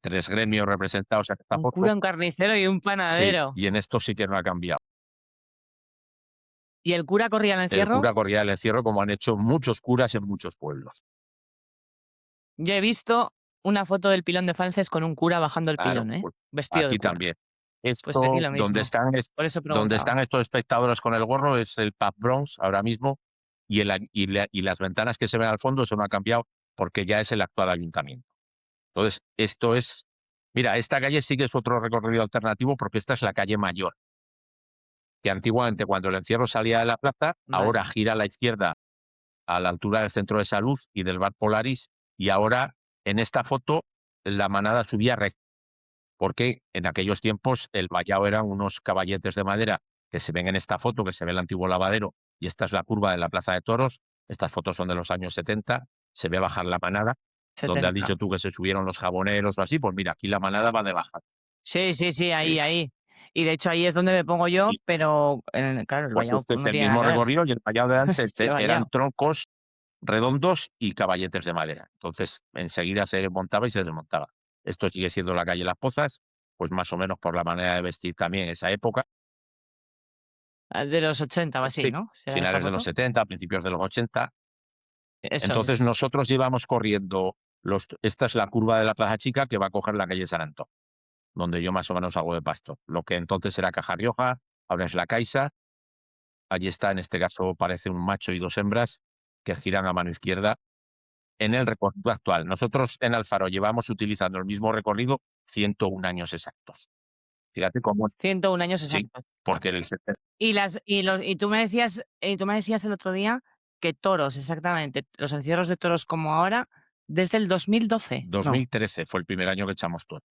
3 gremios representados en esta Un foto. cura, un carnicero y un Sí, panadero. y en esto sí que no ha cambiado. ¿Y el cura corría al El encierro? cura corría el encierro como han hecho muchos curas en muchos pueblos. Yo he visto una foto del pilón de Falces con un cura bajando el Claro, pilón, ¿eh? pues Vestido de aquí cura. también. Pues aquí Esto, lo mismo. Por eso donde preguntaba. están estos espectadores con el gorro es el pub Bronx ahora mismo, y las ventanas que se ven al fondo eso no ha cambiado porque ya es el actual ayuntamiento. Entonces, esto es mira, esta calle sí que es otro recorrido alternativo porque esta es la calle Mayor, que antiguamente cuando el encierro salía de la plaza, ahora Vale. gira a la izquierda a la altura del centro de salud y del bar Polaris, y ahora en esta foto la manada subía recta, porque en aquellos tiempos el vallado eran unos caballetes de madera que se ven en esta foto, que se ve el antiguo lavadero, y esta es la curva de la Plaza de Toros. Estas fotos son de los años 70, se ve bajar la manada, donde has 70. dicho tú que se subieron los jaboneros o así, pues mira, aquí la manada va de bajar. Sí, Sí. ahí. Y de hecho ahí es donde me pongo yo, Sí, pero, claro, el pues vallado este es no el tiene nada mismo que ver. recorrido y el vallado de antes Este eran vallado. troncos redondos y caballetes de madera. Entonces, enseguida se montaba y se desmontaba. Esto sigue siendo la calle Las Pozas, pues más o menos por la manera de vestir también esa época. De los 80 o así, Sí, ¿no? ¿Será esta finales de los foto? 70, principios de los 80. Eso Entonces, es. nosotros íbamos corriendo esta es la curva de la Plaza Chica que va a coger la calle San Antón, donde yo más o menos hago de pasto. Lo que entonces era Caja Rioja, ahora es la Caixa. Allí está, en este caso, parece un macho y 2 hembras que giran a mano izquierda en el recorrido actual. Nosotros en Alfaro llevamos utilizando el mismo recorrido 101 años exactos. Fíjate cómo 101 años sí, exactos. porque el sete Y tú me decías el otro día que toros, exactamente, los encierros de toros como ahora, desde el 2012, no, 2013 fue el primer año que echamos todo,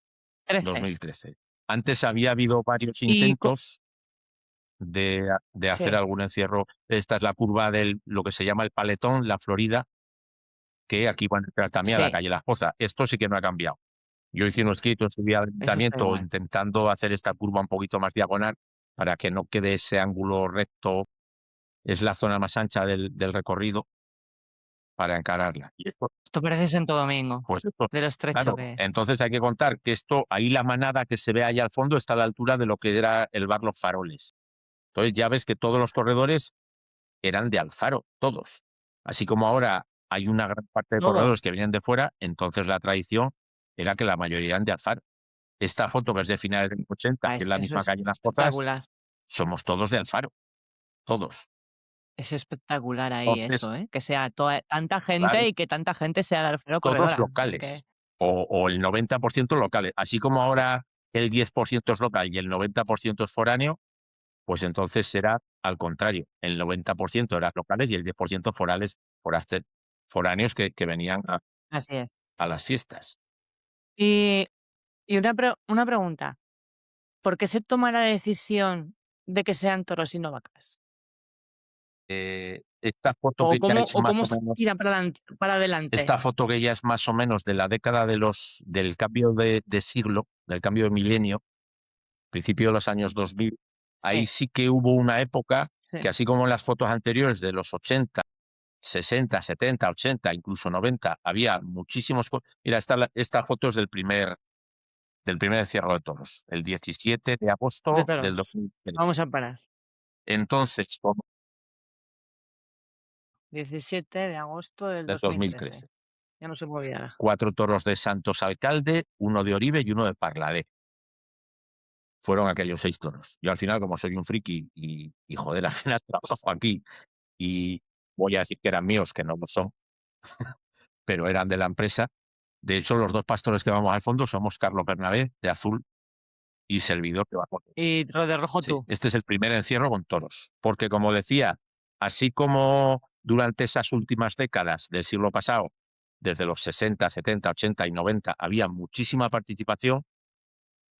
13. 2013. Antes había habido varios Y co intentos de hacer Sí, algún encierro. Esta es la curva del lo que se llama el Paletón, la Florida, que aquí van a entrar también a la sí, calle Las Pozas. Esto sí que no ha cambiado. Yo hice un escrito en su día al eso está ayuntamiento igual. intentando hacer esta curva un poquito más diagonal para que no quede ese ángulo recto. Es la zona más ancha del recorrido para encararla. Y esto, Esto parece Santo Domingo, pues esto, de lo estrecho claro, que es. entonces hay que contar que esto, ahí la manada que se ve ahí al fondo está a la altura de lo que era el bar Los Faroles. Entonces ya ves que todos los corredores eran de Alfaro, todos. Así como ahora hay una gran parte de Todo. corredores que vienen de fuera, entonces la tradición era que la mayoría eran de Alfaro. Esta foto que es de finales de los 80, Ah, que es es la que eso misma es calle Las Pozas, espectacular. somos todos de Alfaro, todos. Es espectacular ahí Entonces, eso, ¿eh? Que sea toda tanta claro, gente y que tanta gente sea de Alfaro todos corredora. Es que locales, o el 90% locales. Así como ahora el 10% es local y el 90% es foráneo, pues entonces será al contrario, el 90% eran locales y el 10% foráneos que venían así es. a las fiestas. Y una pregunta, ¿por qué se toma la decisión de que sean toros y no vacas? Esta foto que ya es O más cómo o se tira menos para adelante? esta foto que ya es más o menos de la década del cambio de siglo, del cambio de milenio, principio de los años 2000, ahí Sí, sí que hubo una época que, sí. así como en las fotos anteriores de los 80, 60, 70, 80, incluso 90, había muchísimos mira, esta foto es del primer encierro de toros, el 17 de De agosto del toros. 2013. Vamos a parar. Entonces, como 17 de agosto del del 2013. 2013. Ya no se me olvidará. 4 toros de Santos Alcalde, 1 de Oribe y 1 de Parladé. Fueron aquellos 6 toros. Yo al final, como soy un friki y joder, apenas trabajo aquí y voy a decir que eran míos, que no lo son, pero eran de la empresa. De hecho, los 2 pastores que vamos al fondo somos Carlos Bernabé, de azul, y servidor que va con Y lo de rojo sí, tú. este es el primer encierro con toros, porque como decía, así como durante esas últimas décadas del siglo pasado, desde los 60, 70, 80 y 90, había muchísima participación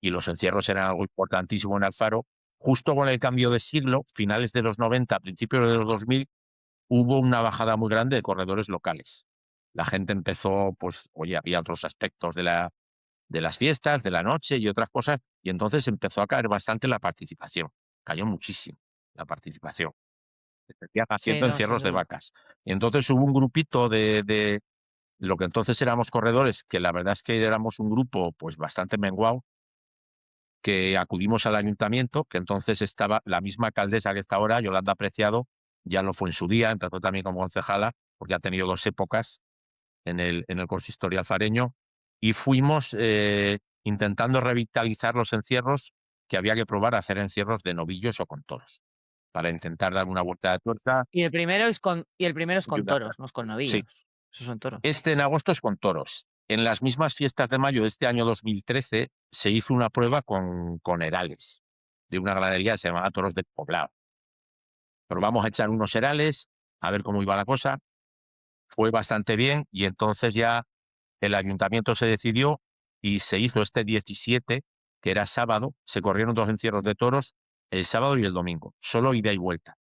y los encierros eran algo importantísimo en Alfaro, justo con el cambio de siglo, finales de los 90, principios de los 2000, hubo una bajada muy grande de corredores locales. La gente empezó, pues, oye, había otros aspectos de las fiestas, de la noche y otras cosas, y entonces empezó a caer bastante la participación, cayó muchísimo. la participación. Se seguían Sí, haciendo no, sin encierros de duda. vacas. Y entonces hubo un grupito de lo que entonces éramos corredores, que la verdad es que éramos un grupo, pues, bastante menguado, que acudimos al ayuntamiento, que entonces estaba la misma alcaldesa que está ahora, Yolanda Preciado, ya lo fue en su día, entró también como concejala, porque ha tenido 2 épocas en el consistorio alfareño, y fuimos, intentando revitalizar los encierros, que había que probar a hacer encierros de novillos o con toros, para intentar dar una vuelta de tuerca Y el primero es y con una toros, no es con sí. novillos. Esos son toros. Este en agosto es con toros. En las mismas fiestas de mayo de este año 2013 se hizo una prueba con herales, de una ganadería que se llamaba Toros del Poblado. Probamos a echar unos herales, a ver cómo iba la cosa, fue bastante bien y entonces ya el ayuntamiento se decidió y se hizo este 17, que era sábado, se corrieron 2 encierros de toros el sábado y el domingo, solo ida y vuelta,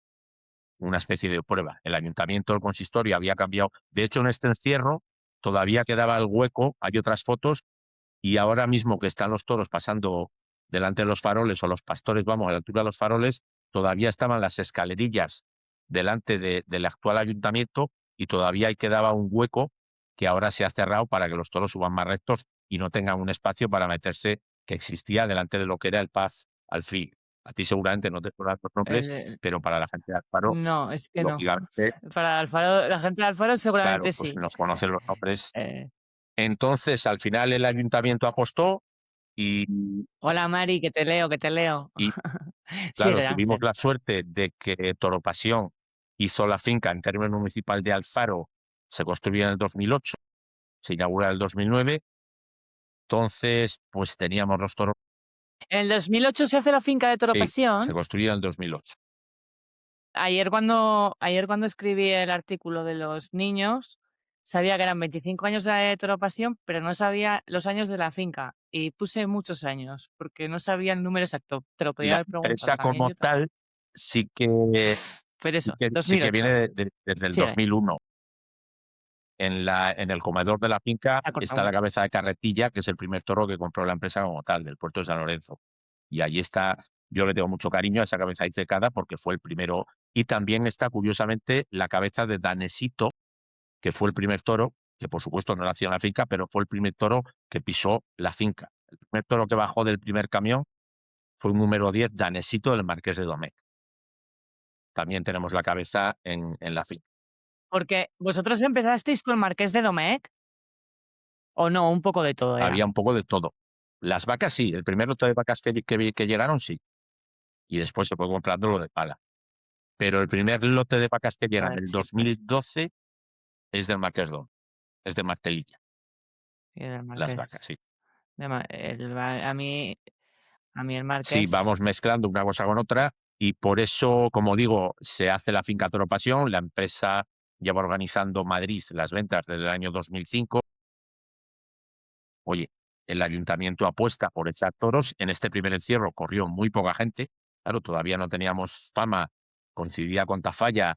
una especie de prueba. El ayuntamiento, el consistorio había cambiado. De hecho, en este encierro todavía quedaba el hueco, hay otras fotos, y ahora mismo que están los toros pasando delante de los faroles, o los pastores, vamos, a la altura de los faroles, todavía estaban las escalerillas delante del actual ayuntamiento y todavía ahí quedaba un hueco que ahora se ha cerrado para que los toros suban más rectos y no tengan un espacio para meterse que existía delante de lo que era el Paz Alfil. A ti seguramente no te suenan los nombres, El pero para la gente de Alfaro, No, es que no. lógicamente, Para Alfaro, la gente de Alfaro claro, seguramente pues sí. nos conocen los nombres. Eh, Entonces, al final el ayuntamiento apostó y Hola Mari, que te leo, que te leo. y claro, Sigue, tuvimos Ángel. la suerte de que Toropasión hizo la finca en términos municipal de Alfaro, se construyó en el 2008, se inaugura en el 2009, entonces, pues teníamos los toros En el 2008 se hace la finca de Toro sí, se Pasión. construyó en el 2008. Ayer cuando escribí el artículo de los niños, sabía que eran 25 años de Toro Pasión, pero no sabía los años de la finca. Y puse muchos años, porque no sabía el número exacto. Te lo podía La haber preguntado empresa también como yo también. tal sí que Pero sí eso, que sí que 2008. viene desde el Sigue, 2001. En el comedor de la finca se ha cortado está la mucho. cabeza de carretilla, que es el primer toro que compró la empresa como tal, del puerto de San Lorenzo. Y allí está, yo le tengo mucho cariño a esa cabeza disecada porque fue el primero. Y también está, curiosamente, la cabeza de Danesito, que fue el primer toro, que por supuesto no nació en la finca, pero fue el primer toro que pisó la finca. El primer toro que bajó del primer camión fue un número 10, Danesito del Marqués de Domecq. También tenemos la cabeza en la finca. Porque vosotros empezasteis con Marqués de Domecq, o no, un poco de todo era. Había un poco de todo. Las vacas sí, el primer lote de vacas que llegaron sí, y después se fue comprando lo de pala. Pero el primer lote de vacas que llegan, Joder, el sí, pues, 2012, es del Marqués Don, es de Martelilla, sí, del las vacas, Marqués. sí. A mí el Sí, vamos Marqués. mezclando una cosa con otra y por eso, como digo, se hace la finca Toro Pasión, la empresa lleva organizando Madrid las ventas desde el año 2005. Oye, el ayuntamiento apuesta por echar toros. En este primer encierro corrió muy poca gente. Claro, todavía no teníamos fama, coincidía con Tafalla,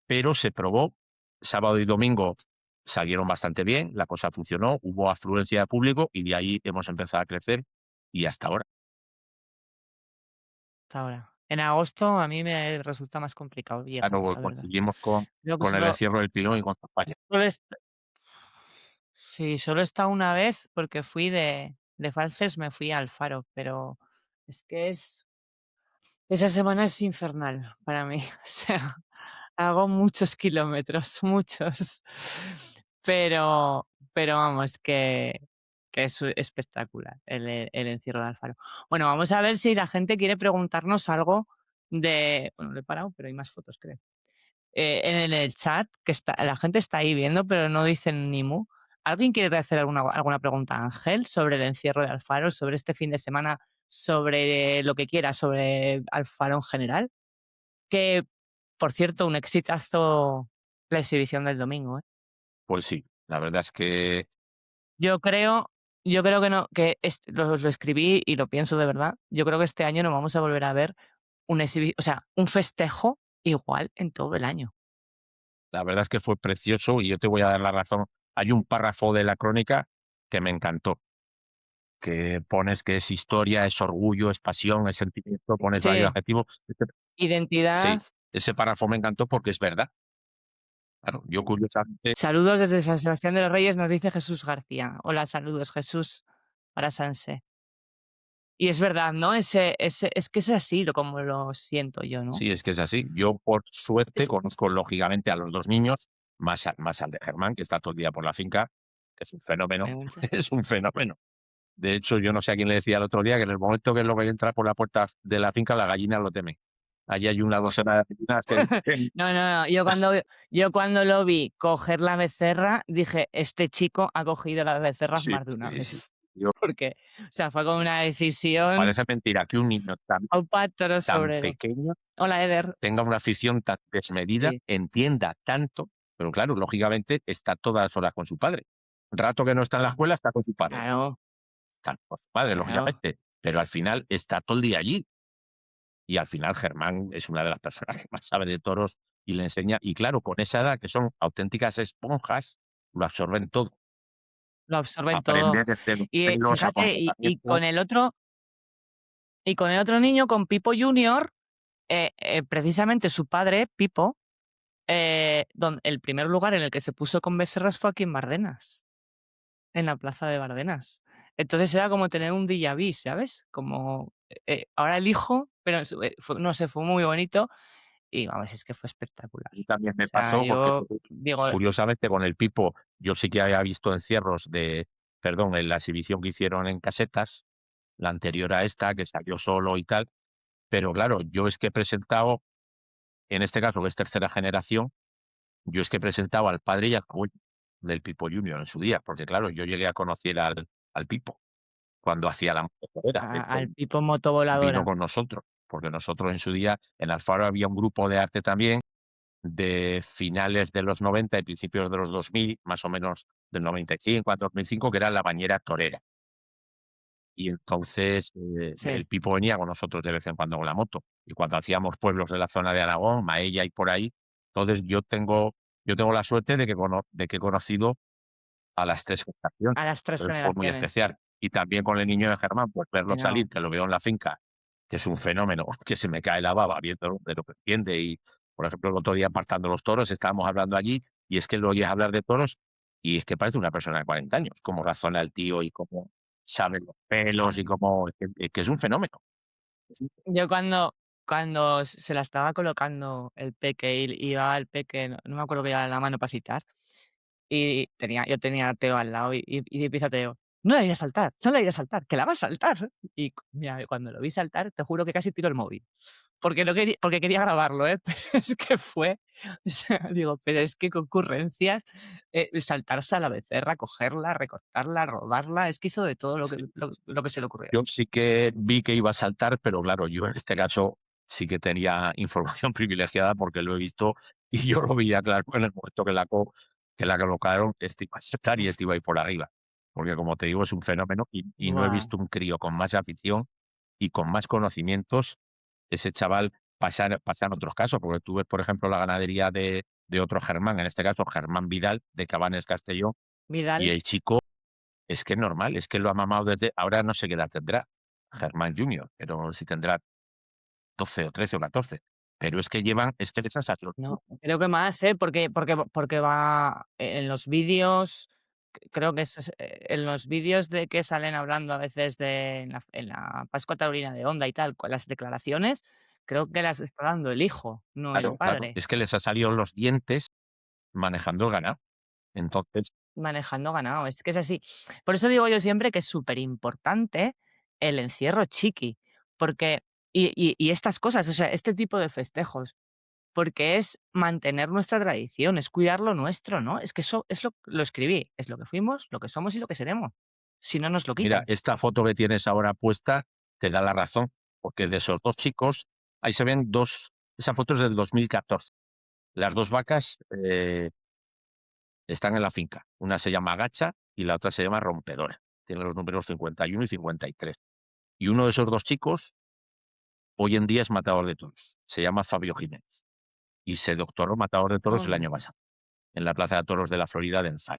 pero se probó. Sábado y domingo salieron bastante bien, la cosa funcionó, hubo afluencia de público y de ahí hemos empezado a crecer y hasta ahora. Hasta ahora. En agosto a mí me resulta más complicado llegar, Claro, la verdad. coincidimos Creo que con el encierro del Pilón y con Tafalla. solo est sí, solo he estado una vez porque fui de Falces, me fui a Alfaro, pero es que esa semana es infernal para mí. O sea, hago muchos kilómetros, muchos. Pero vamos, que es espectacular el encierro de Alfaro. Bueno, vamos a ver si la gente quiere preguntarnos algo bueno, lo he parado, pero hay más fotos, creo. En el chat, que la gente está ahí viendo, pero no dicen ni mu. ¿Alguien quiere hacer alguna pregunta a Ángel sobre el encierro de Alfaro, sobre este fin de semana, sobre lo que quiera, sobre Alfaro en general? Que, por cierto, un exitazo la exhibición del domingo, ¿eh? Pues sí, la verdad es que Yo creo, yo creo que no, que lo escribí y lo pienso de verdad. Yo creo que este año no vamos a volver a ver o sea, un festejo igual en todo el año. fue precioso y yo te voy a dar la razón. Hay un párrafo de la crónica que me encantó. que pones que es historia, es orgullo, es pasión, es sentimiento, pones varios Sí, adjetivos. Sí, identidad. ese párrafo me encantó porque es verdad. Claro, yo curiosamente Saludos desde San Sebastián de los Reyes, nos dice Jesús García. Hola, saludos, Jesús, para Sanse. Y es verdad, ¿no? Ese es que es así como lo siento yo, ¿no? sí, es que es así. Yo, por suerte, Es conozco lógicamente a los 2 niños, más al de Germán, que está todo el día por la finca, que es un fenómeno, es un fenómeno. De hecho, yo no sé a quién le decía el otro día que en el momento que lo ve entrar por la puerta de la finca, las gallinas lo temen. Allí hay una docena de gallinas que No, no, no, yo cuando lo vi coger la becerra, dije: "Este chico ha cogido las becerras sí, más de una sí, sí. vez", Yo porque, o sea, fue como una decisión parece mentira que un niño aupa toros tan obrero. pequeño Hola, Eder. tenga una afición tan desmedida, Sí, entienda tanto, pero claro, lógicamente está todas las horas con su padre. Rato que no está en la escuela, está con su padre. claro, Está con su padre, claro. lógicamente, pero al final está todo el día allí. Y al final Germán es una de las personas que más sabe de toros y le enseña. Y claro, con esa edad, que son auténticas esponjas, lo absorben todo. Lo absorben todo. Aprender desde los Y, pelos a fíjate, comportamiento. y con el otro niño, con Pipo Junior, precisamente su padre, Pipo, el primer lugar en el que se puso con becerras fue aquí en Bardenas, en la plaza de Bardenas. Entonces era como tener un déjà vu, ¿sabes? Como, ahora el hijo, pero no sé, fue muy bonito y vamos, es que fue espectacular. Y también O me sea, pasó, porque yo digo, curiosamente con el Pipo, yo sí que había visto encierros perdón, en la exhibición que hicieron en Casetas, la anterior a esta, que salió solo y tal, pero claro, yo es que he presentado, en este caso, que es tercera generación, yo es que he presentado al padre y al abuelo del Pipo Junior en su día, porque claro, yo llegué a conocer al Pipo cuando hacía la motorera. De hecho, al Pipo vino motovoladora. con nosotros, porque nosotros en su día, en Alfaro había un grupo de arte también de finales de los 90 y principios de los 2000, más o menos del 95 al 2005, que era La Bañera Torera. Y entonces, Sí. el Pipo venía con nosotros de vez en cuando con la moto. Y cuando hacíamos pueblos de la zona de Aragón, Maella y por ahí, entonces yo tengo la suerte de que he conocido a las 3 generaciones. A las 3 Entonces fue muy generaciones. especial. Y también con el niño de Germán, pues verlo Y no, salir, que lo veo en la finca, que es un fenómeno, que se me cae la baba viéndolo de lo que entiende. Y, por ejemplo, el otro día apartando los toros, estábamos hablando allí, y es que lo oyes hablar de toros, y es que parece una persona de 40 años, cómo razona el tío y cómo sabe los pelos y cómo es que es un fenómeno. Es un yo cuando se la estaba colocando el peque, y iba el peque, no me acuerdo que llevaba la mano para citar, y yo tenía a Teo al lado, y empieza Teo: "No la iré a saltar, no la iré a saltar, que la va a saltar". Y mira, cuando lo vi saltar, te juro que casi tiro el móvil, porque quería grabarlo, ¿eh? Pero es que fue, o sea, digo, pero es que qué ocurrencias, saltarse a la becerra, cogerla, recortarla, rodarla, es que hizo de todo sí, lo que se le ocurrió. yo sí que vi que iba a saltar, pero claro, yo en este caso sí que tenía información privilegiada porque lo he visto y yo lo veía claro en el momento que la colocaron, este iba a saltar y este iba a ir por arriba. Porque como te digo, es un fenómeno y no he Buah, visto un crío con más afición y con más conocimientos, ese chaval pasar otros casos, porque tú ves, por ejemplo, la ganadería de otro Germán, en este caso Germán Vidal, de Cabanes Castellón, y Vidal. el chico es que es normal, es que lo ha mamado desde ahora no sé qué edad tendrá, Germán Junior, pero si tendrá 12 o 13 o 14. Pero es que les han salido los No, ojos. creo que más, ¿eh? Porque va en los vídeos, creo que en los vídeos de que salen hablando a veces en la Pascua Taurina de Onda y tal, con las declaraciones, creo que las está dando el hijo, no el Claro, claro, padre, es que les han salido los dientes manejando el ganado. Entonces, manejando ganado, es que es así. Por eso digo yo siempre que es súper importante el encierro chiqui, porque y estas cosas, o sea, este tipo de festejos. Porque es mantener nuestra tradición, es cuidar lo nuestro, ¿no? Es que eso es lo escribí, es lo que fuimos, lo que somos y lo que seremos. Si no nos lo mira, quitan. esta foto que tienes ahora puesta te da la razón, porque de esos 2 chicos, ahí se ven 2, esa foto es del 2014. Las 2 vacas, están en la finca. Una se llama Gacha y la otra se llama Rompedora. Tiene los números 51 y 53. Y uno de esos 2 chicos hoy en día es matador de toros. Se llama Fabio Jiménez y se doctoró matador de toros el año Anda. pasado en la Plaza de Toros de la Florida de Enzar.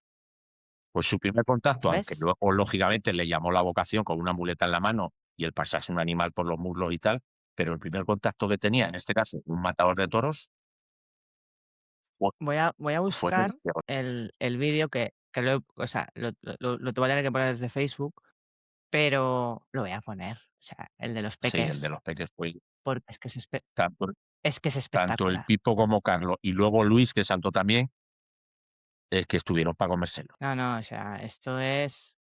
Pues su primer contacto, aunque ¿ves? luego lógicamente le llamó la vocación con una muleta en la mano y el pasarse un animal por los muslos y tal, pero el primer contacto que tenía, en este caso, un matador de toros, fue Voy a fue en el buscar encierro. el vídeo que o sea, lo te voy a tener que poner desde Facebook, pero lo voy a poner, o sea, el de los Sí, el de peques, los peques, pues, porque tanto es que es tanto el espectacular. Pipo como Carlos, y luego Luis, que saltó también, es que estuvieron para comérselo. No, no, o sea, esto es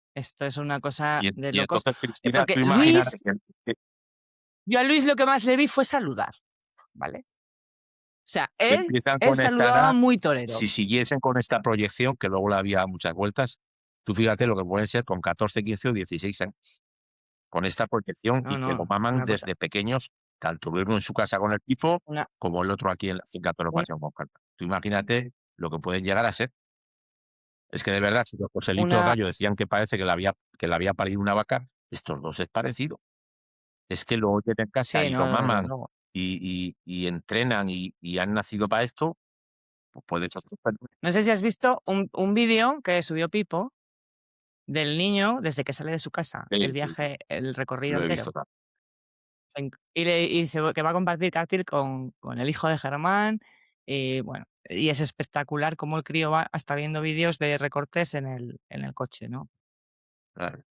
una cosa de Y locos, entonces, Cristina, porque tú Luis, imagínate que yo a Luis lo que más le vi fue saludar, ¿vale? O sea, él empiezan él con esta saludaba edad, muy torero. si siguiesen con esta proyección, que luego le había muchas vueltas, tú fíjate lo que pueden ser con 14, 15 o 16 años, con esta proyección No, y que lo no, maman una cosa, desde pequeños, tanto uno en su casa con el Pipo, una como el otro aquí en la finca Toro una Pasión con Carlos. Tú imagínate lo que pueden llegar a ser. Es que de verdad, si los Joselitos una Gallo decían que parece que la había parido una vaca, estos dos es parecido. Es que lo oyen en casa sí, y lo no, desde maman luego. y entrenan y han nacido para esto, pues puede ser sorprendente. No sé si has visto un vídeo que subió Pipo del niño desde que sale de su casa, Sí, el sí, sí, viaje, el recorrido lo he visto entero. también. Y dice que va a compartir cárcel con el hijo de Germán, y bueno, y es espectacular cómo el crío va hasta viendo vídeos de recortes en el coche, ¿no? Claro.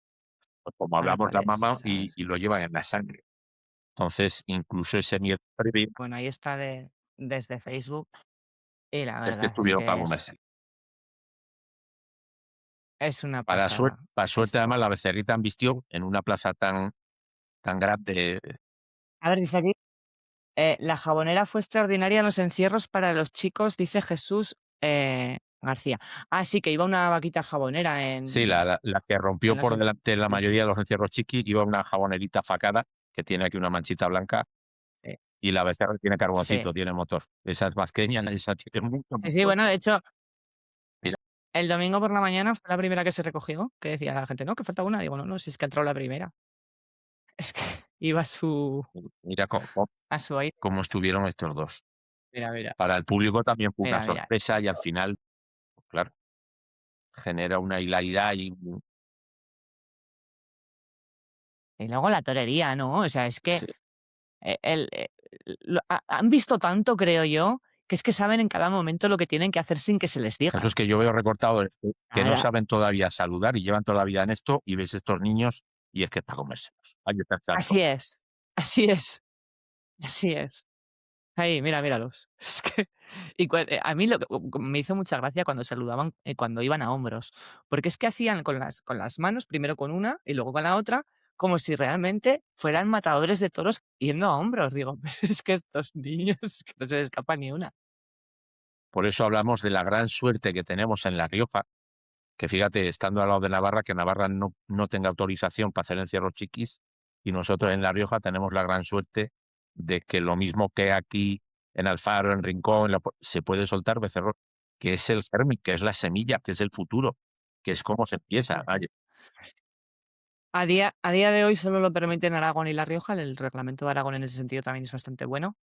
Pues como Con lo hablamos, cual la mamá es, y lo llevan en la sangre. Entonces, incluso ese miedo previo bueno, ahí está desde Facebook, y la es que verdad es estuvieron para que comerse. es una Para pasada suerte, esto. además, la becerrita embistió en una plaza tan grande. A ver, dice aquí, la jabonera fue extraordinaria en los encierros para los chicos, dice Jesús, García. Ah, sí, que iba una vaquita jabonera Sí, la que rompió en por delante la los mayoría de los encierros chiquis, iba una jabonerita facada, que tiene aquí una manchita blanca, sí, y la becerra tiene sí. carboncito, tiene motor. Esa es más pequeña, esa tiene mucho Sí, sí, motor. bueno, de hecho, Mira, el domingo por la mañana fue la primera que se recogió, que decía la gente: "No, que falta una". Digo: "No, no, si es que ha entrado la primera". Es que iba mira a su aire. cómo estuvieron estos dos. Mira, mira, Para el público también fue una mira, mira sorpresa y al esto. final, pues claro, genera una hilaridad y Y luego la torería, ¿no? O sea, es que, sí. el han visto tanto, creo yo, que es que saben en cada momento lo que tienen que hacer sin que se les diga. Casos que yo veo recortados que no Ahora, saben todavía saludar y llevan toda la vida en esto, y ves estos niños y es que es para comérselos. Ahí está el santo. así es, así es, así es. Ahí, mira, míralos. Es que a mí me hizo mucha gracia cuando saludaban, cuando iban a hombros, porque es que hacían con las manos, primero con una y luego con la otra, como si realmente fueran matadores de toros yendo a hombros. Digo, pero es que estos niños, que no se les escapa ni una. Por eso hablamos de la gran suerte que tenemos en La Rioja, que fíjate, estando al lado de Navarra, que Navarra no tenga autorización para hacer encierros chiquis, y nosotros en La Rioja tenemos la gran suerte de que lo mismo que aquí en Alfaro, en Rincón, se puede soltar becerros, que es el germen, que es la semilla, que es el futuro, que es cómo se empieza. Ay, A día de hoy solo lo permiten Aragón y La Rioja, el reglamento de Aragón en ese sentido también es bastante bueno,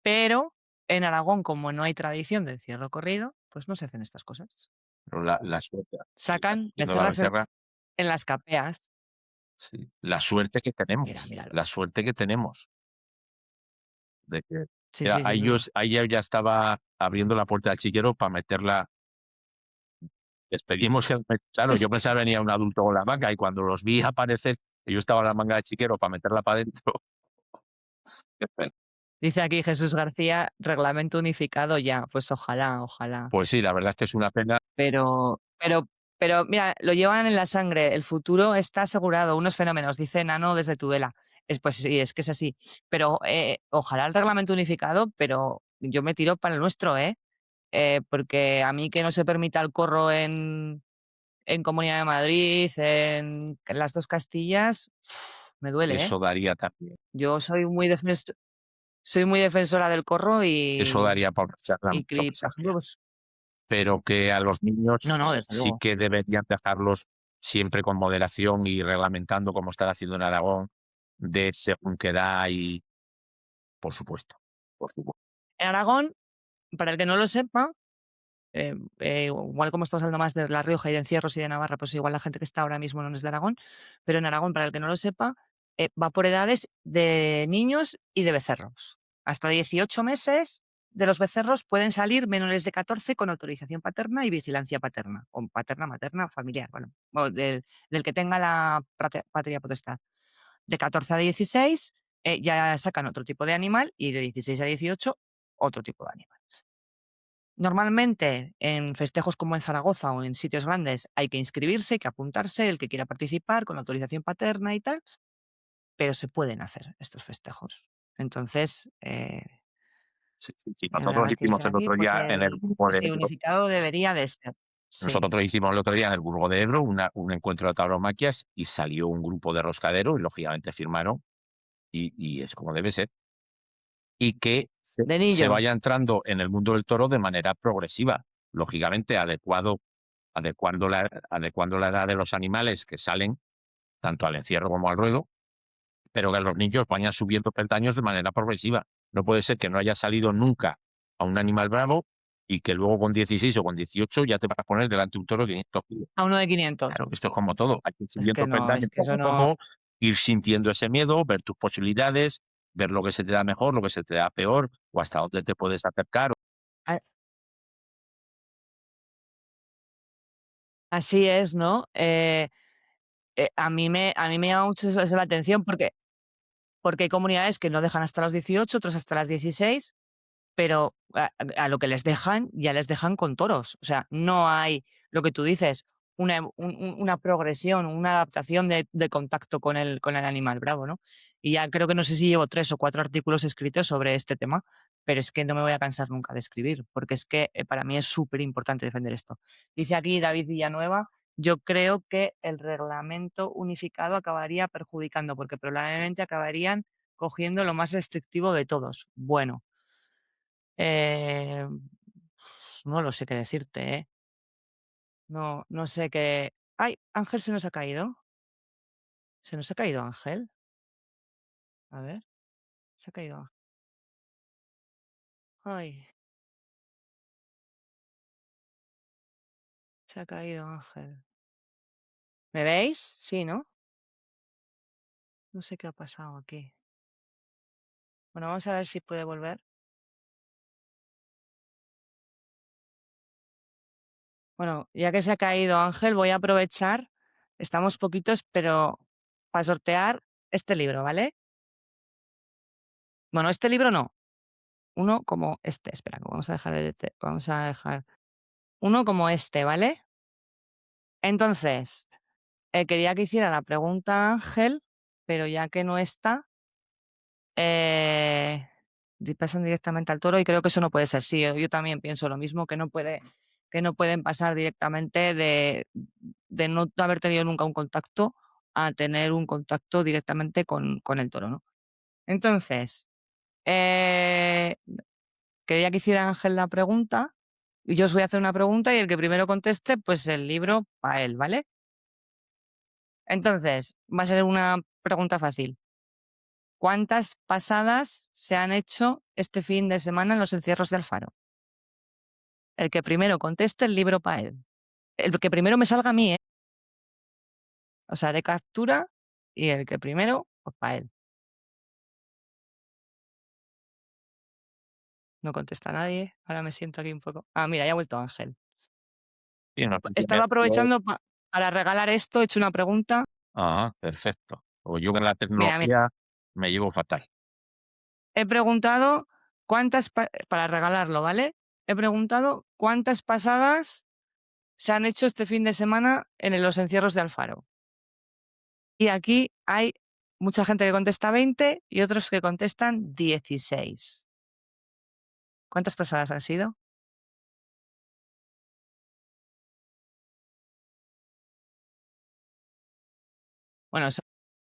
pero en Aragón, como no hay tradición de encierro corrido, pues no se hacen estas cosas. pero la suerte, Sacan viendo la becerras en becerra, en las capeas. sí, la suerte que Mira, tenemos, míralo. la suerte que tenemos de que Sí, mira, sí, sin duda. ahí yo ya estaba abriendo la puerta del chiquero para meterla. Les pedimos que claro, Es yo que pensaba venía un adulto con la manga y cuando los vi aparecer, que yo estaba en la manga de chiquero para meterla para adentro, qué pena. dice aquí Jesús García, reglamento unificado ya, pues ojalá, ojalá. Pues sí, la verdad es que es una pena, Pero mira, lo llevan en la sangre, el futuro está asegurado, unos fenómenos, dice Nano desde Tudela. Pues sí, es que es así. Pero, ojalá el reglamento unificado, pero yo me tiro para el nuestro, ¿eh? Porque a mí que no se permita el corro en Comunidad de Madrid, en las 2 Castillas, me duele, ¿eh? eso daría también, Yo soy muy defensora del corro eso daría para una charla y mucho que, más por ejemplo, amplia. pues Pero que a los no, niños no, desde sí luego. que deberían dejarlos siempre con moderación y reglamentando como están haciendo en Aragón, de según qué edad y por supuesto, por supuesto. En Aragón, para el que no lo sepa, igual como estamos hablando más de La Rioja y de encierros y de Navarra, pues igual la gente que está ahora mismo no es de Aragón, pero en Aragón, para el que no lo sepa, va por edades de niños y de becerros. Hasta 18 meses de los becerros pueden salir menores de 14 con autorización paterna y vigilancia paterna, o paterna, materna, familiar, bueno, o del que tenga la patria potestad. De 14 a 16 ya sacan otro tipo de animal y de 16 a 18 otro tipo de animal. Normalmente en festejos como en Zaragoza o en sitios grandes hay que inscribirse, hay que apuntarse, el que quiera participar con autorización paterna y tal, pero se pueden hacer estos festejos. Entonces, Sí, sí, sí. la Nosotros hicimos ratificación el aquí, otro pues día en el Burgo de sí, Ebro. unificado debería de ser. Sí. Nosotros hicimos el otro día en el Burgo de Ebro un encuentro de tauromaquias y salió un grupo de roscaderos y lógicamente firmaron y es como debe ser. Y que De se niño. vaya entrando en el mundo del toro de manera progresiva, lógicamente adecuando la edad de los animales que salen tanto al encierro como al ruedo, pero que los niños vayan subiendo peldaños de manera progresiva. No puede ser que no haya salido nunca a un animal bravo y que luego con 16 o con 18 ya te vas a poner delante de un toro de 500 kilos. A uno de 500. Claro, esto es como todo, hay que ir Es que subiendo no, es peldaños que eso poco a no. poco, ir sintiendo ese miedo, ver tus posibilidades, ver lo que se te da mejor, lo que se te da peor, o hasta dónde te puedes acercar. a- Así es, ¿no? A mí me llama mucho eso la atención porque hay comunidades que no dejan hasta los 18, otros hasta las 16, pero a lo que les dejan, ya les dejan con toros. O sea, no hay, lo que tú dices, una progresión, una adaptación de contacto con el animal bravo, ¿no? Y ya creo que no sé si llevo 3 o 4 artículos escritos sobre este tema, pero es que no me voy a cansar nunca de escribir, porque es que para mí es súper importante defender esto. Dice aquí David Villanueva: yo creo que el reglamento unificado acabaría perjudicando, porque probablemente acabarían cogiendo lo más restrictivo de todos. Bueno, eh, no lo sé qué decirte, ¿eh? No, no sé qué. ¡Ay! Ángel se nos ha caído. ¿Se nos ha caído Ángel? A ver, se ha caído Ángel. Ay, se ha caído Ángel. ¿Me veis? Sí, ¿no? No sé qué ha pasado aquí. Bueno, vamos a ver si puede volver. Bueno, ya que se ha caído Ángel, voy a aprovechar. Estamos poquitos, pero para sortear este libro, ¿vale? Bueno, este libro no. Uno como este. Espera, que vamos a dejar uno como este, ¿vale? Entonces, quería que hiciera la pregunta Ángel, pero ya que no está, pasan directamente al toro y creo que eso no puede ser. Sí, yo también pienso lo mismo, que no pueden pasar directamente de no haber tenido nunca un contacto a tener un contacto directamente con el toro, ¿no? Entonces, eh, quería que hiciera Ángel la pregunta y yo os voy a hacer una pregunta y el que primero conteste, pues el libro para él, ¿vale? Entonces, va a ser una pregunta fácil. ¿Cuántas pasadas se han hecho este fin de semana en los encierros de Alfaro? El que primero conteste, el libro para él. El que primero me salga a mí, ¿eh? O sea, haré captura y el que primero, pues para él. No contesta nadie. Ahora me siento aquí un poco. Ah, mira, ya ha vuelto Ángel. Sí, no, Estaba yo aprovechando para regalar esto, he hecho una pregunta. perfecto. O yo con la Mira, mira, tecnología me llevo fatal. he preguntado para regalarlo, ¿vale? He preguntado cuántas pasadas se han hecho este fin de semana en los encierros de Alfaro. Y aquí hay mucha gente que contesta 20 y otros que contestan 16. ¿Cuántas pasadas han sido? Bueno, son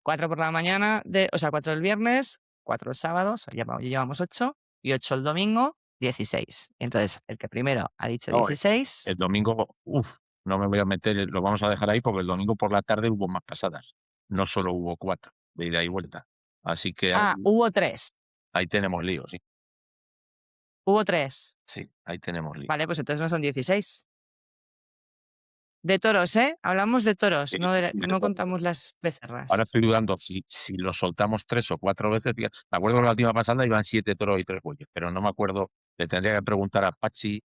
4 por la mañana, o sea, 4 el viernes, 4 el sábado, o sea, llevamos 8, y 8 el domingo, 16. Entonces, el que primero ha dicho No, 16. el domingo, no me voy a meter, lo vamos a dejar ahí porque el domingo por la tarde hubo más pasadas. No solo hubo 4 de ida y vuelta. Así que Ah, hubo 3. ahí tenemos lío, sí. Hubo 3. Sí, ahí tenemos lío. Vale, pues entonces no son 16. De toros, ¿eh? Hablamos de toros, Sí, no sí, no pero contamos las ahora becerras. estoy dudando si lo soltamos 3 o 4 veces, me acuerdo que la última pasada iban 7 toros y 3 bueyes, pero no me acuerdo, le tendría que preguntar a Pachi,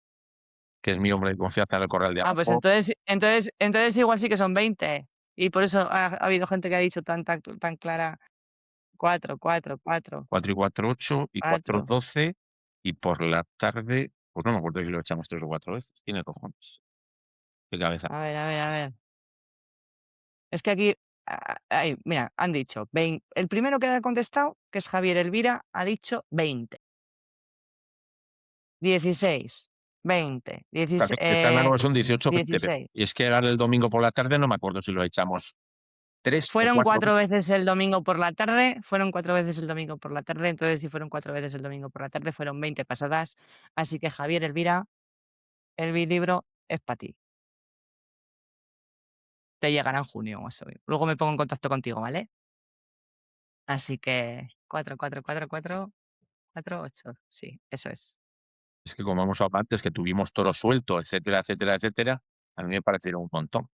que es mi hombre de confianza en el corral de Ah, pues abajo. entonces igual sí que son 20. Y por eso ha habido gente que ha dicho tan clara 4, 4, 4, 4 y 4, 8 y 4, 4. 12, y por la tarde, pues no me acuerdo si lo echamos 3 o 4 veces, tiene cojones, qué cabeza. A ver, a ver, a ver. Es que aquí, mira, han dicho el primero que ha contestado, que es Javier Elvira, ha dicho 20, 16, 20, Claro, 16, esta larga son 18, 20, pero 16. y es que ahora el domingo por la tarde no me acuerdo si lo echamos 3 o Fueron 4 4 veces. veces el domingo por la tarde, entonces si fueron 4 veces el domingo por la tarde, fueron 20 pasadas. Así que Javier Elvira, el libro es para ti. Te llegará en junio o eso. Luego me pongo en contacto contigo, ¿vale? Así que 4, 4, 4, 4, 4, 8. Sí, eso es. Es que como hemos hablado antes, que tuvimos toros sueltos, etcétera, etcétera, etcétera, a mí me parecieron un montón.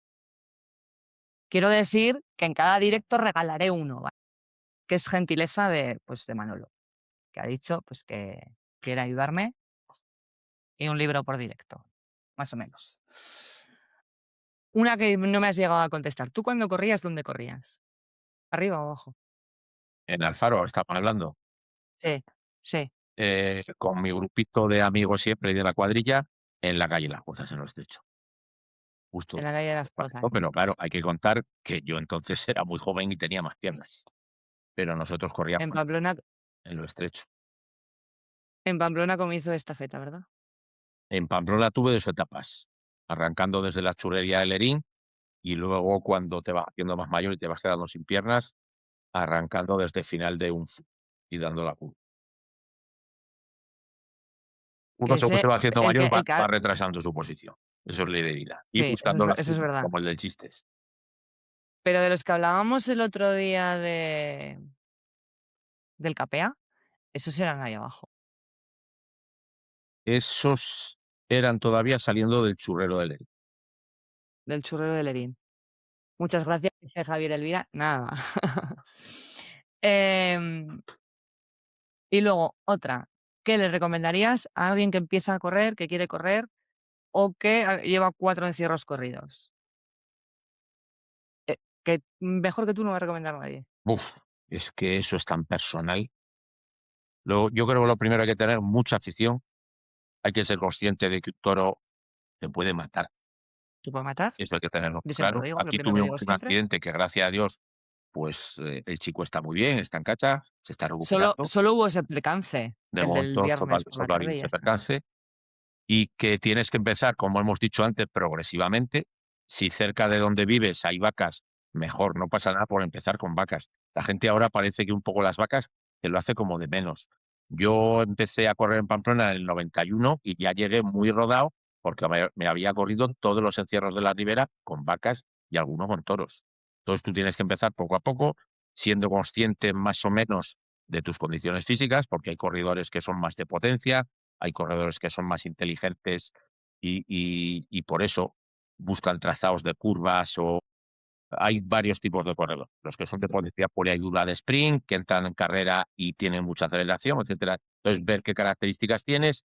Quiero decir que en cada directo regalaré uno, ¿vale? Que es gentileza de Manolo, que ha dicho, pues, que quiere ayudarme y un libro por directo, más o menos. Una que no me has llegado a contestar. ¿Tú cuando corrías, dónde corrías? ¿Arriba o abajo? En Alfaro estamos hablando, Sí, sí, con mi grupito de amigos siempre y de la cuadrilla, en la calle Las Pozas, en lo estrecho. en Justo la calle de las despacio, Pozas. pero claro, hay que contar que yo entonces era muy joven y tenía más piernas, pero nosotros corríamos En Pamplona en lo estrecho. en Pamplona comienzo de estafeta, ¿verdad? En Pamplona tuve 2 etapas, arrancando desde la churrería de Lerín y luego cuando te vas haciendo más mayor y te vas quedando sin piernas, arrancando desde final de un y dando la curva. Que Uno según se va haciendo el que mayor el que va retrasando su posición. Eso es ley de vida. Y sí, buscando las eso es curvas, verdad. como el del chistes. Pero de los que hablábamos el otro día del Capea, esos eran ahí abajo, Esos eran todavía saliendo del churrero de Lerín. del churrero de Lerín. Muchas gracias, dice Javier Elvira. Nada. Em, y luego otra, ¿qué le recomendarías a alguien que empieza a correr, que quiere correr o que lleva 4 encierros corridos? Que mejor que tú no va a recomendar nadie. Uf, es que eso es tan personal. Yo creo que lo primero hay que tener mucha afición, hay que ser consciente de que un toro te puede matar. ¿Te puede matar? Eso hay que tenerlo Yo siempre lo claro. digo, lo Aquí primero que digo tuvimos un siempre. accidente que, gracias a Dios, pues, el chico está muy bien, está en cacha, se está Solo recuperando. solo hubo ese percance, De el del momento viernes por la solo ha habido tarde y ya ese está. percance. Y que tienes que empezar, como hemos dicho antes, progresivamente. Si cerca de donde vives hay vacas, mejor, no pasa nada por empezar con vacas. La gente ahora parece que un poco las vacas te lo hace como de menos. Yo empecé a correr en Pamplona en el 91 y ya llegué muy rodado porque me había corrido todos los encierros de la ribera con vacas y algunos con toros. Entonces tú tienes que empezar poco a poco, siendo consciente más o menos de tus condiciones físicas, porque hay corredores que son más de potencia, hay corredores que son más inteligentes y por eso buscan trazados de curvas, o hay varios tipos de corredores. Los que son de potencia pura y dura de sprint, que entran en carrera y tienen mucha aceleración, etcétera. Entonces, ver qué características tienes,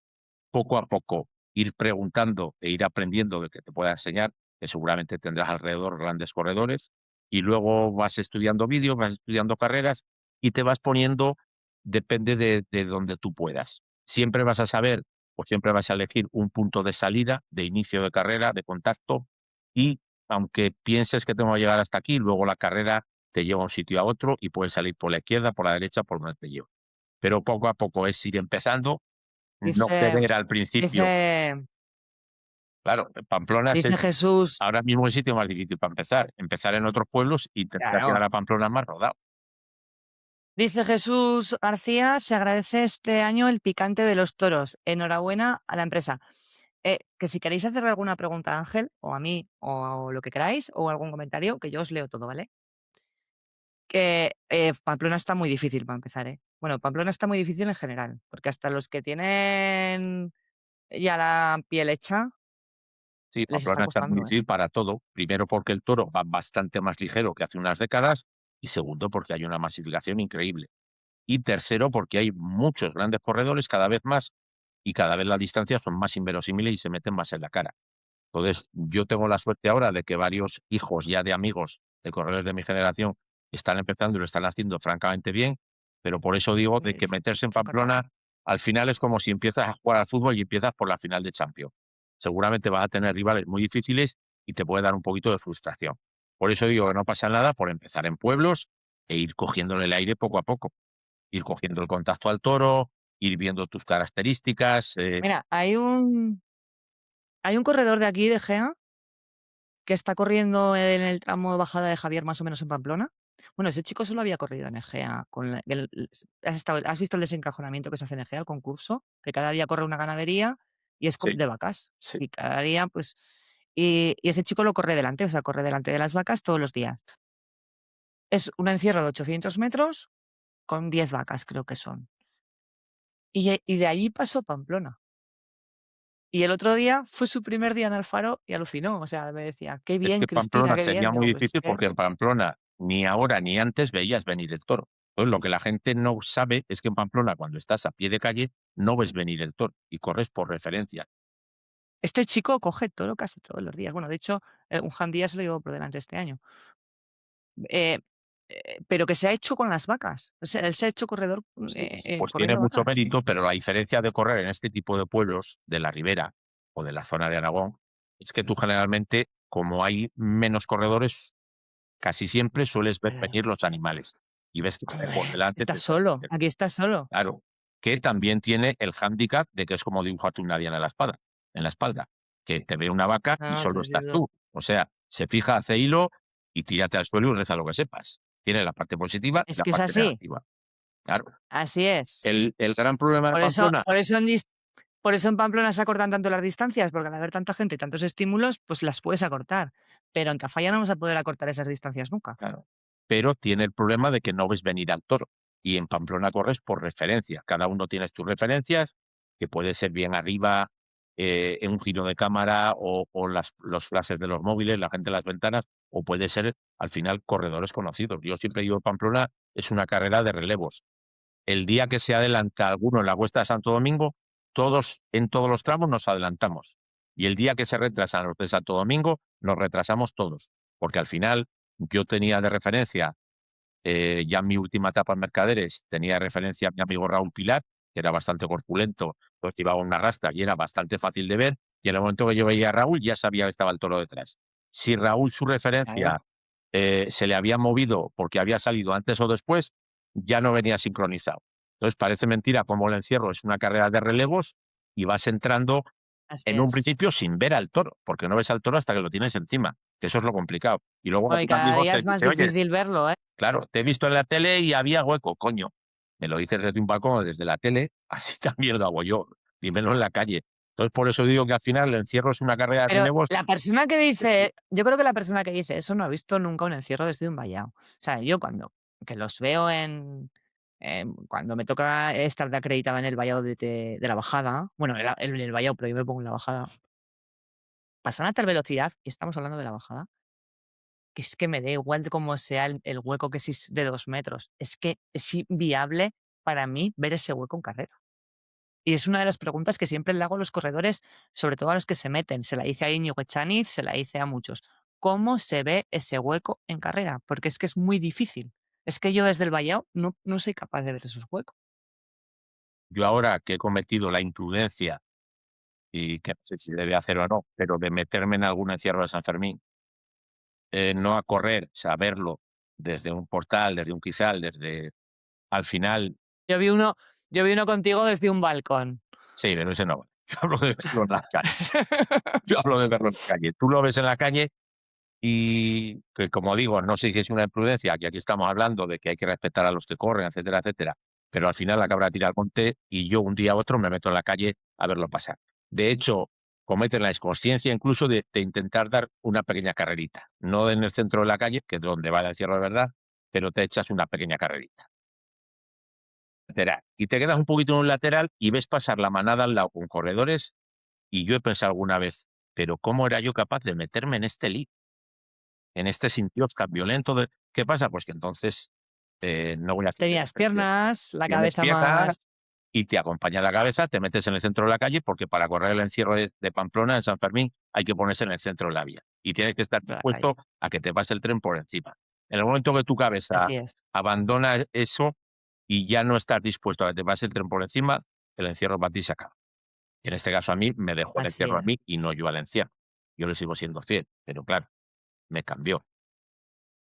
poco a poco ir preguntando e ir aprendiendo de que te pueda enseñar, que seguramente tendrás alrededor grandes corredores, y luego vas estudiando vídeos, vas estudiando carreras y te vas poniendo, depende de donde tú puedas. Siempre vas a saber o siempre vas a elegir un punto de salida, de inicio de carrera, de contacto, y aunque pienses que tengo que llegar hasta aquí, luego la carrera te lleva a un sitio a otro y puedes salir por la izquierda, por la derecha, por donde te lleve. Pero poco a poco es ir empezando, no Dice querer al principio. dice Claro, Pamplona es dice Jesús ahora mismo el sitio más difícil para empezar. Empezar en otros pueblos y intentar claro. llegar a Pamplona más rodado. Dice Jesús García, se agradece este año el picante de los toros. Enhorabuena a la empresa. Que si queréis hacer alguna pregunta a Ángel, o a mí, o lo que queráis, o algún comentario, que yo os leo todo, ¿vale? Que Pamplona está muy difícil para empezar, ¿eh? Bueno, Pamplona está muy difícil en general, porque hasta los que tienen ya la piel hecha, Sí, les está Pamplona está muy costando, ¿eh? difícil para todo. Primero, porque el toro va bastante más ligero que hace unas décadas, y segundo, porque hay una masificación increíble. Y tercero, porque hay muchos grandes corredores cada vez más, y cada vez las distancias son más inverosímiles y se meten más en la cara. Entonces, yo tengo la suerte ahora de que varios hijos ya de amigos de corredores de mi generación están empezando y lo están haciendo francamente bien, pero por eso digo de que meterse en Recordar. Pamplona al final es como si empiezas a jugar al fútbol y empiezas por la final de Champions. Seguramente vas a tener rivales muy difíciles y te puede dar un poquito de frustración. Por eso digo que no pasa nada por empezar en pueblos e ir cogiéndole el aire poco a poco, ir cogiendo el contacto al toro, ir viendo tus características. Mira, hay un corredor de aquí, de Gea, que está corriendo en el tramo de bajada de Javier, más o menos en Pamplona. Bueno, ese chico solo había corrido en Egea. ¿Has visto el desencajonamiento que se hace en Egea, el concurso? Que cada día corre una ganadería y es Sí, de vacas. sí. Y cada día, pues. Y ese chico lo corre delante, o sea, corre delante de las vacas todos los días. Es un encierro de 800 metros con 10 vacas, creo que son. Y de ahí pasó Pamplona. Y el otro día fue su primer día en Alfaro y alucinó. O sea, me decía, qué Es bien, que Cristina, Pamplona qué bien. sería muy Digo, pues difícil porque en Pamplona ni ahora ni antes veías venir el toro. Entonces, lo que la gente no sabe es que en Pamplona, cuando estás a pie de calle, no ves venir el toro y corres por referencia. este chico coge toro casi todos los días. Bueno, de hecho, un Jandía se lo llevó por delante este año. Eh, pero que se ha hecho con las vacas. O sea, él se ha hecho corredor, Sí, sí, sí. Pues tiene corriendo mucho vacas. mérito, pero la diferencia de correr en este tipo de pueblos de la ribera o de la zona de Aragón es que tú generalmente, como hay menos corredores, casi siempre sueles ver Pero, venir los animales y ves que por hombre, delante te estás están. solo, aquí estás solo. Claro, que también tiene el hándicap de que es como dibujarte una diana en la espalda, que te ve una vaca No, y no, solo sí, sí, estás sí. tú. O sea, se fija, hace hilo y tírate al suelo y reza lo que sepas. Tiene la parte positiva y Es la que es parte así, negativa. Claro. así es. El gran problema de Por eso, Pamplona, por eso en dis- por eso en Pamplona se acortan tanto las distancias, porque al haber tanta gente y tantos estímulos, pues las puedes acortar. Pero en Tafalla no vamos a poder acortar esas distancias nunca. claro, pero tiene el problema de que no ves venir al toro. Y en Pamplona corres por referencia. Cada uno tienes tus referencias, que puede ser bien arriba, en un giro de cámara o los flashes de los móviles, la gente en las ventanas, o puede ser al final corredores conocidos. Yo siempre digo, Pamplona es una carrera de relevos. El día que se adelanta alguno en la Cuesta de Santo Domingo, todos en todos los tramos nos adelantamos. Y el día que se retrasan los de Santo Domingo, nos retrasamos todos. Porque al final yo tenía de referencia, ya en mi última etapa en Mercaderes, tenía de referencia a mi amigo Raúl Pilar, que era bastante corpulento, pues llevaba una rastra y era bastante fácil de ver. Y en el momento que yo veía a Raúl, ya sabía que estaba el toro detrás. Si Raúl, su referencia, Claro. se le había movido porque había salido antes o después, ya no venía sincronizado. Entonces parece mentira como el encierro es una carrera de relevos y vas entrando Así en un es. principio sin ver al toro, porque no ves al toro hasta que lo tienes encima, que eso es lo complicado. Y luego Bueno, y algún cada amigo día te es más dice: "Oye, difícil verlo, ¿eh? claro, te he visto en la tele y había hueco". Coño, me lo dices desde un balcón o desde la tele, así también lo hago yo, dímelo en la calle. Entonces, por eso digo que al final el encierro es una carrera de Pero relevos. la persona que dice, yo creo que la persona que dice eso no ha visto nunca un encierro desde un vallado. O sea, yo cuando que los veo cuando me toca estar de acreditada en el vallado de la bajada, bueno, en el vallado, pero yo me pongo en la bajada, pasan a tal velocidad, y estamos hablando de la bajada, que es que me da igual de cómo sea el hueco, que si es de 2 metros, es que es inviable para mí ver ese hueco en carrera. Y es una de las preguntas que siempre le hago a los corredores, sobre todo a los que se meten. Se la hice a Íñigo Echaniz, se la hice a muchos. ¿Cómo se ve ese hueco en carrera? Porque es que es muy difícil. Es que yo desde el vallado no soy capaz de ver esos huecos. Yo ahora que he cometido la imprudencia, y que no sé si debe hacer o no, pero de meterme en algún encierro de San Fermín, no a correr, saberlo desde un portal, desde un quizal, desde al final. Yo vi uno, yo vi uno contigo desde un balcón. Sí, pero ese no vale. Yo hablo de verlo en la calle. Yo hablo de verlo en la calle. Tú lo ves en la calle y que, como digo, no sé si es una imprudencia, que aquí estamos hablando de que hay que respetar a los que corren, etcétera, etcétera, pero al final la cabra tira al monte y yo un día u otro me meto en la calle a verlo pasar. De hecho, cometen la inconsciencia incluso de intentar dar una pequeña carrerita, no en el centro de la calle, que es donde va el encierro de verdad, pero te echas una pequeña carrerita. lateral. Y te quedas un poquito en un lateral y ves pasar la manada al lado con corredores, y yo he pensado alguna vez, pero ¿cómo era yo capaz de meterme en este lío? En este sentido tan violento de ¿qué pasa? Pues que entonces, no voy a hacer Tenías piernas, la tienes cabeza piernas más y te acompaña la cabeza, te metes en el centro de la calle, porque para correr el encierro de Pamplona, en San Fermín, hay que ponerse en el centro de la vía, y tienes que estar de la calle. dispuesto a que te pase el tren por encima. En el momento que tu cabeza Así es, abandona eso y ya no estás dispuesto a que te pase el tren por encima, el encierro para ti se acaba. Y en este caso a mí me dejó el así encierro a es. mí y no yo al encierro. Yo le sigo siendo fiel, pero claro, me cambió,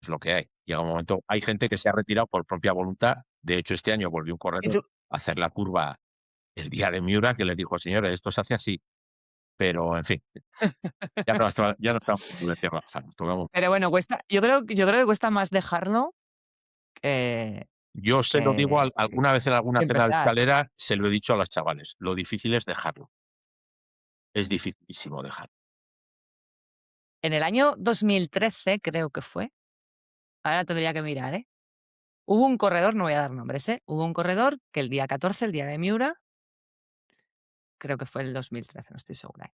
es lo que hay. Llega un momento hay gente que se ha retirado por propia voluntad. De hecho, este año volvió un Y corredor tú a hacer la curva el día de Miura, que les dijo: "Señores, esto se hace así". Pero, en fin, ya no estamos en el encierro, nos tocamos. pero bueno, cuesta yo creo que cuesta más dejarlo que Yo se lo digo que alguna vez en alguna que cena de empezar. escalera, se lo he dicho a los chavales, lo difícil es dejarlo, es dificilísimo dejarlo. En el año 2013, creo que fue, ahora tendría que mirar, ¿eh? Hubo un corredor, no voy a dar nombres, ¿eh? Hubo un corredor que el día 14, el día de Miura, creo que fue el 2013, no estoy segura,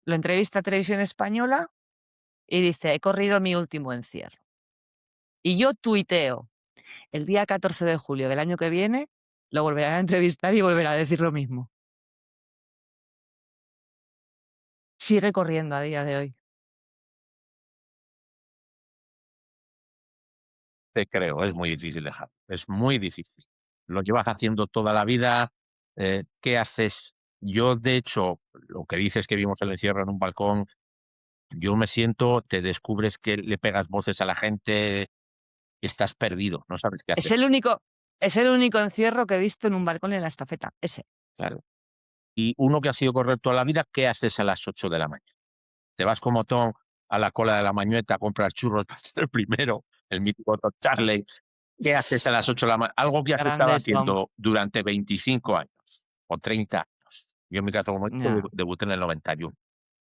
lo entrevista Televisión Española y dice: "He corrido mi último encierro". Y yo tuiteo: "El día 14 de julio del año que viene lo volverán a entrevistar y volverá a decir lo mismo". Sigue corriendo a día de hoy. Te creo, es muy difícil dejarlo, es muy difícil. Lo llevas haciendo toda la vida, ¿qué haces? Yo, de hecho, lo que dices que vimos el encierro en un balcón, yo me siento, te descubres que le pegas voces a la gente, estás perdido, no sabes qué Es hacer. el único es el único encierro que he visto en un balcón en la estafeta, ese. Claro. Y uno que ha sido correr toda la vida, ¿qué haces a las 8 de la mañana? Te vas como Tom a la cola de la Mañueta a comprar churros para ser el primero, el mítico Tom Charley. ¿Qué haces a las 8 de la mañana? Algo que has estado Grande Tom. haciendo durante 25 años o 30 años. Yo en mi caso, como he dicho, Ya, debuté en el 91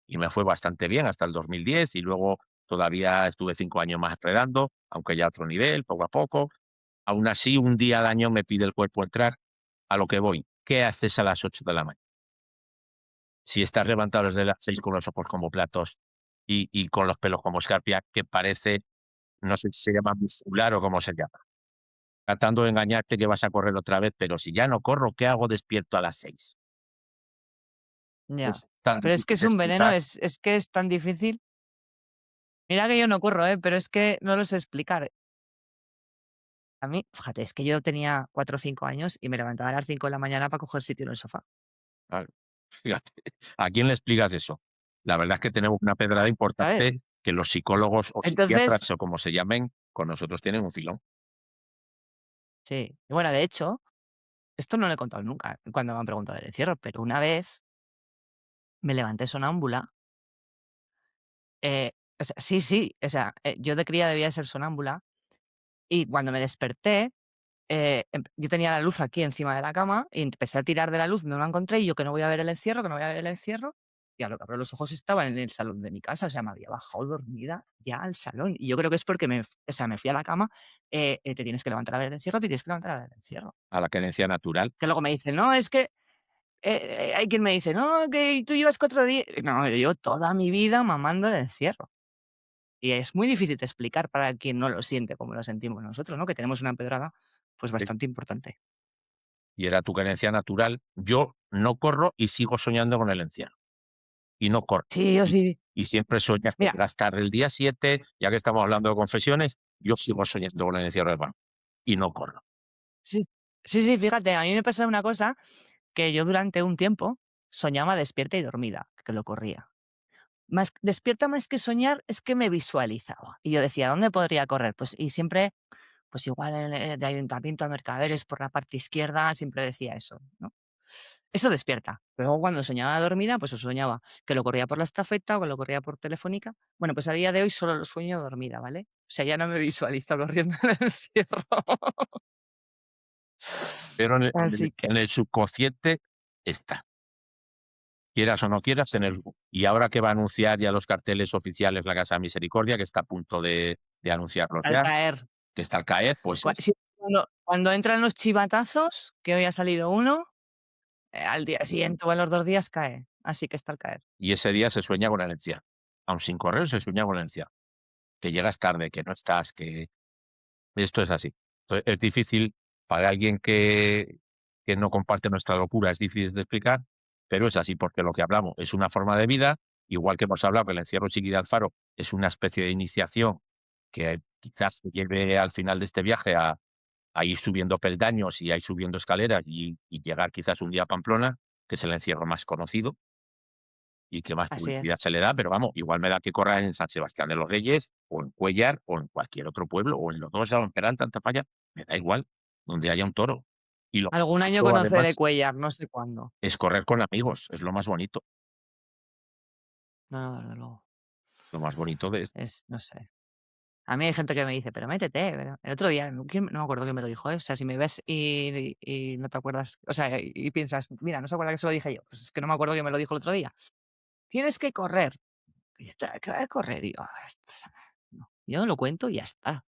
y me fue bastante bien hasta el 2010 y luego todavía estuve 5 años más entrenando, aunque ya a otro nivel, poco a poco. Aún así, un día al año me pide el cuerpo entrar. A lo que voy, ¿qué haces a las 8 de la mañana? Si estás levantado desde las 6 con los ojos como platos y con los pelos como escarpia, que parece, no sé si se llama muscular o cómo se llama, tratando de engañarte que vas a correr otra vez, pero si ya no corro, ¿qué hago despierto a las 6? ya. Es tan Pero es que difícil es de un veneno, explicar. es que es tan difícil. Mira que yo no corro, pero es que no lo sé explicar. A mí, fíjate, es que yo tenía 4 o 5 años y me levantaba a las 5 de la mañana para coger sitio en el sofá, Claro, fíjate, ¿a quién le explicas eso? La verdad es que tenemos una pedrada ¿sabes? importante que los psicólogos o Entonces psiquiatras, o como se llamen, con nosotros tienen un filón. sí. Y bueno, de hecho, esto no lo he contado nunca cuando me han preguntado del encierro, pero una vez me levanté sonámbula, o sea, sí, sí, o sea, yo de cría debía de ser sonámbula y cuando me desperté, yo tenía la luz aquí encima de la cama y empecé a tirar de la luz, no la encontré y yo que no voy a ver el encierro, que no voy a ver el encierro, y a lo que abro los ojos estaba en el salón de mi casa, o sea, me había bajado dormida ya al salón. Y yo creo que es porque o sea, me fui a la cama, te tienes que levantar a ver el encierro, te tienes que levantar a ver el encierro. A la carencia natural. Que luego me dicen: "No, es que", hay quien me dice: "No, que tú llevas 4 días". No, yo llevo toda mi vida mamando el encierro. Y es muy difícil de explicar para quien no lo siente como lo sentimos nosotros, ¿no? Que tenemos una empedrada, pues, bastante importante. Y era tu carencia natural. Yo no corro y sigo soñando con el encierro. Y no corro. Sí, yo Y sí. y siempre sueñas que Mira, llegas tarde el día 7, ya que estamos hablando de confesiones, yo sigo soñando con el encierro de Pam, y no corro. sí, sí, sí, fíjate, a mí me pasa una cosa que yo durante un tiempo soñaba despierta y dormida, que lo corría. Más despierta más que soñar, es que me visualizaba. Y yo decía: "¿Dónde podría correr?". Pues, y siempre, pues igual de Ayuntamiento a Mercaderes por la parte izquierda, siempre decía eso, ¿no? Eso despierta. Pero luego cuando soñaba dormida, pues o soñaba que lo corría por la estafeta o que lo corría por Telefónica. Bueno, pues a día de hoy solo lo sueño dormida, ¿vale? O sea, ya no me visualizo corriendo en el encierro. Pero Así que en el subconsciente está, quieras o no quieras, y ahora que va a anunciar ya los carteles oficiales la Casa de Misericordia, que está a punto de anunciarlos al ya, caer, que está al caer, pues si cuando entran los chivatazos, que hoy ha salido uno, al día siguiente o a los 2 días cae, así que está al caer. Y ese día se sueña con herencia. Aun sin correr, se sueña con herencia. Que llegas tarde, que no estás, que esto es así. Es difícil para alguien que no comparte nuestra locura, es difícil de explicar, pero es así, porque lo que hablamos es una forma de vida, igual que hemos hablado que el encierro Chiqui de Alfaro es una especie de iniciación que quizás te lleve al final de este viaje a ir subiendo peldaños y a ir subiendo escaleras y llegar quizás un día a Pamplona, que es el encierro más conocido y que más Así publicidad es. se le da, pero vamos, igual me da que correr en San Sebastián de los Reyes, o en Cuéllar, o en cualquier otro pueblo, o en Lodosa, o en Peralta, en Tafalla, me da igual, donde haya un toro. Y lo Algún año bonito, conoceré además, Cuéllar, no sé cuándo. es correr con amigos, es lo más bonito, No, no, desde luego. lo más bonito de esto. No sé. A mí hay gente que me dice: "Pero métete", pero el otro día, no me acuerdo quién me lo dijo, ¿eh? O sea, si me ves y no te acuerdas, o sea, y piensas: "Mira, no se acuerda que se lo dije yo", pues es que no me acuerdo quién me lo dijo el otro día. "Tienes que correr". Y ya está, ¿qué voy a correr? Y yo: o sea, no, yo lo cuento y ya está.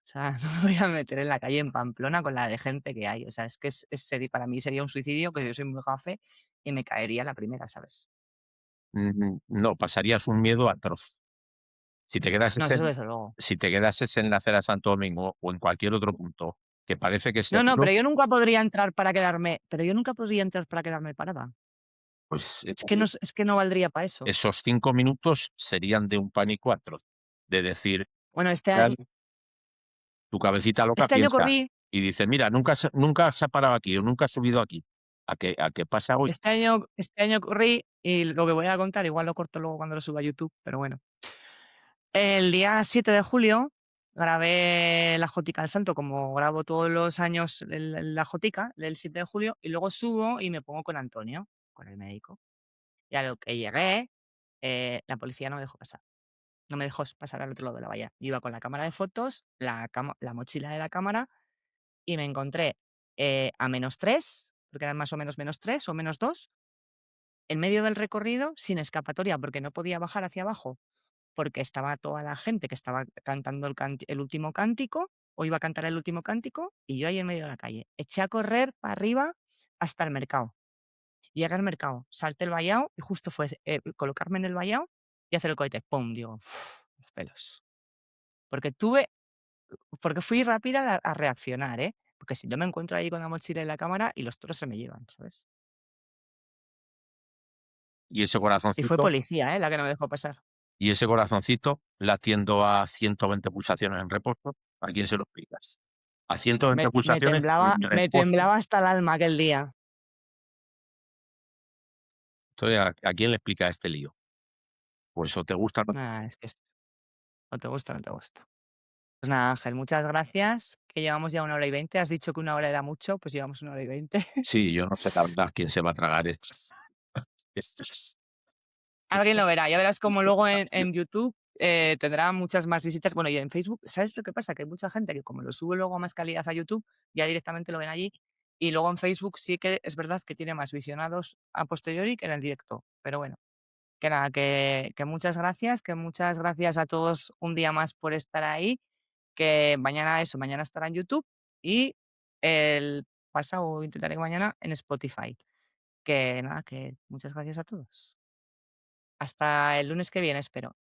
O sea, no me voy a meter en la calle en Pamplona con la de gente que hay. O sea, es que para mí sería un suicidio, que yo soy muy gafe y me caería la primera, ¿sabes? No, pasarías un miedo atroz. Si te No, quedases eso en desde luego. si te quedases en la acera Santo Domingo o en cualquier otro punto que parece que es No, no, seguro, pero yo nunca podría entrar para quedarme parada. pues, Es que no valdría para eso. esos 5 minutos serían de un pánico atroz, de decir, Bueno, tu cabecita loca este año piensa corrí y dice: "Mira, nunca se ha parado aquí o nunca ha subido aquí, ¿a qué pasa hoy?". este año corrí y lo que voy a contar igual lo corto luego cuando lo suba a YouTube, pero bueno. El día 7 de julio grabé la Jótica del Santo, como grabo todos los años la Jótica del 7 de julio, y luego subo y me pongo con Antonio, con el médico. Y a lo que llegué, la policía no me dejó pasar. No me dejó pasar al otro lado de la valla. Yo iba con la cámara de fotos, la mochila de la cámara, y me encontré a -3, porque eran más o menos -3 o -2, en medio del recorrido, sin escapatoria, porque no podía bajar hacia abajo, porque estaba toda la gente que estaba cantando el último cántico, o iba a cantar el último cántico, y yo ahí en medio de la calle. Eché a correr para arriba hasta el mercado. Llegué al mercado, salté el vallado y justo fue, colocarme en el vallado y hacer el cohete. ¡Pum! Digo, los pelos. Porque porque fui rápida a reaccionar, ¿eh? Porque si no me encuentro ahí con la mochila y la cámara y los toros se me llevan, ¿sabes? Y ese Y fue corazoncito policía, ¿eh? La que no me dejó pasar. y ese corazoncito latiendo a 120 pulsaciones en reposo, ¿a quién se lo explicas? A 120 pulsaciones en Me reposo. temblaba hasta el alma aquel día. Entonces, ¿a quién le explicas este lío? Pues o te gusta o no. Nada, es que o te gusta o no te gusta. Pues nada, Ángel, muchas gracias, que llevamos ya 1 hora y 20. Has dicho que 1 hora era mucho, pues llevamos 1 hora y 20. Sí, yo no sé la verdad quién se va a tragar esto. Esto es Alguien esto lo verá, ya verás como es luego gracioso. en YouTube, tendrá muchas más visitas. Bueno, y en Facebook, ¿sabes lo que pasa? Que hay mucha gente que como lo sube luego a más calidad a YouTube, ya directamente lo ven allí, y luego en Facebook sí que es verdad que tiene más visionados a posteriori que en el directo. Pero bueno, que nada, que muchas gracias a todos un día más por estar ahí, que mañana estará en YouTube y el pasado intentaré que mañana en Spotify. Que nada, que muchas gracias a todos. Hasta el lunes que viene, espero.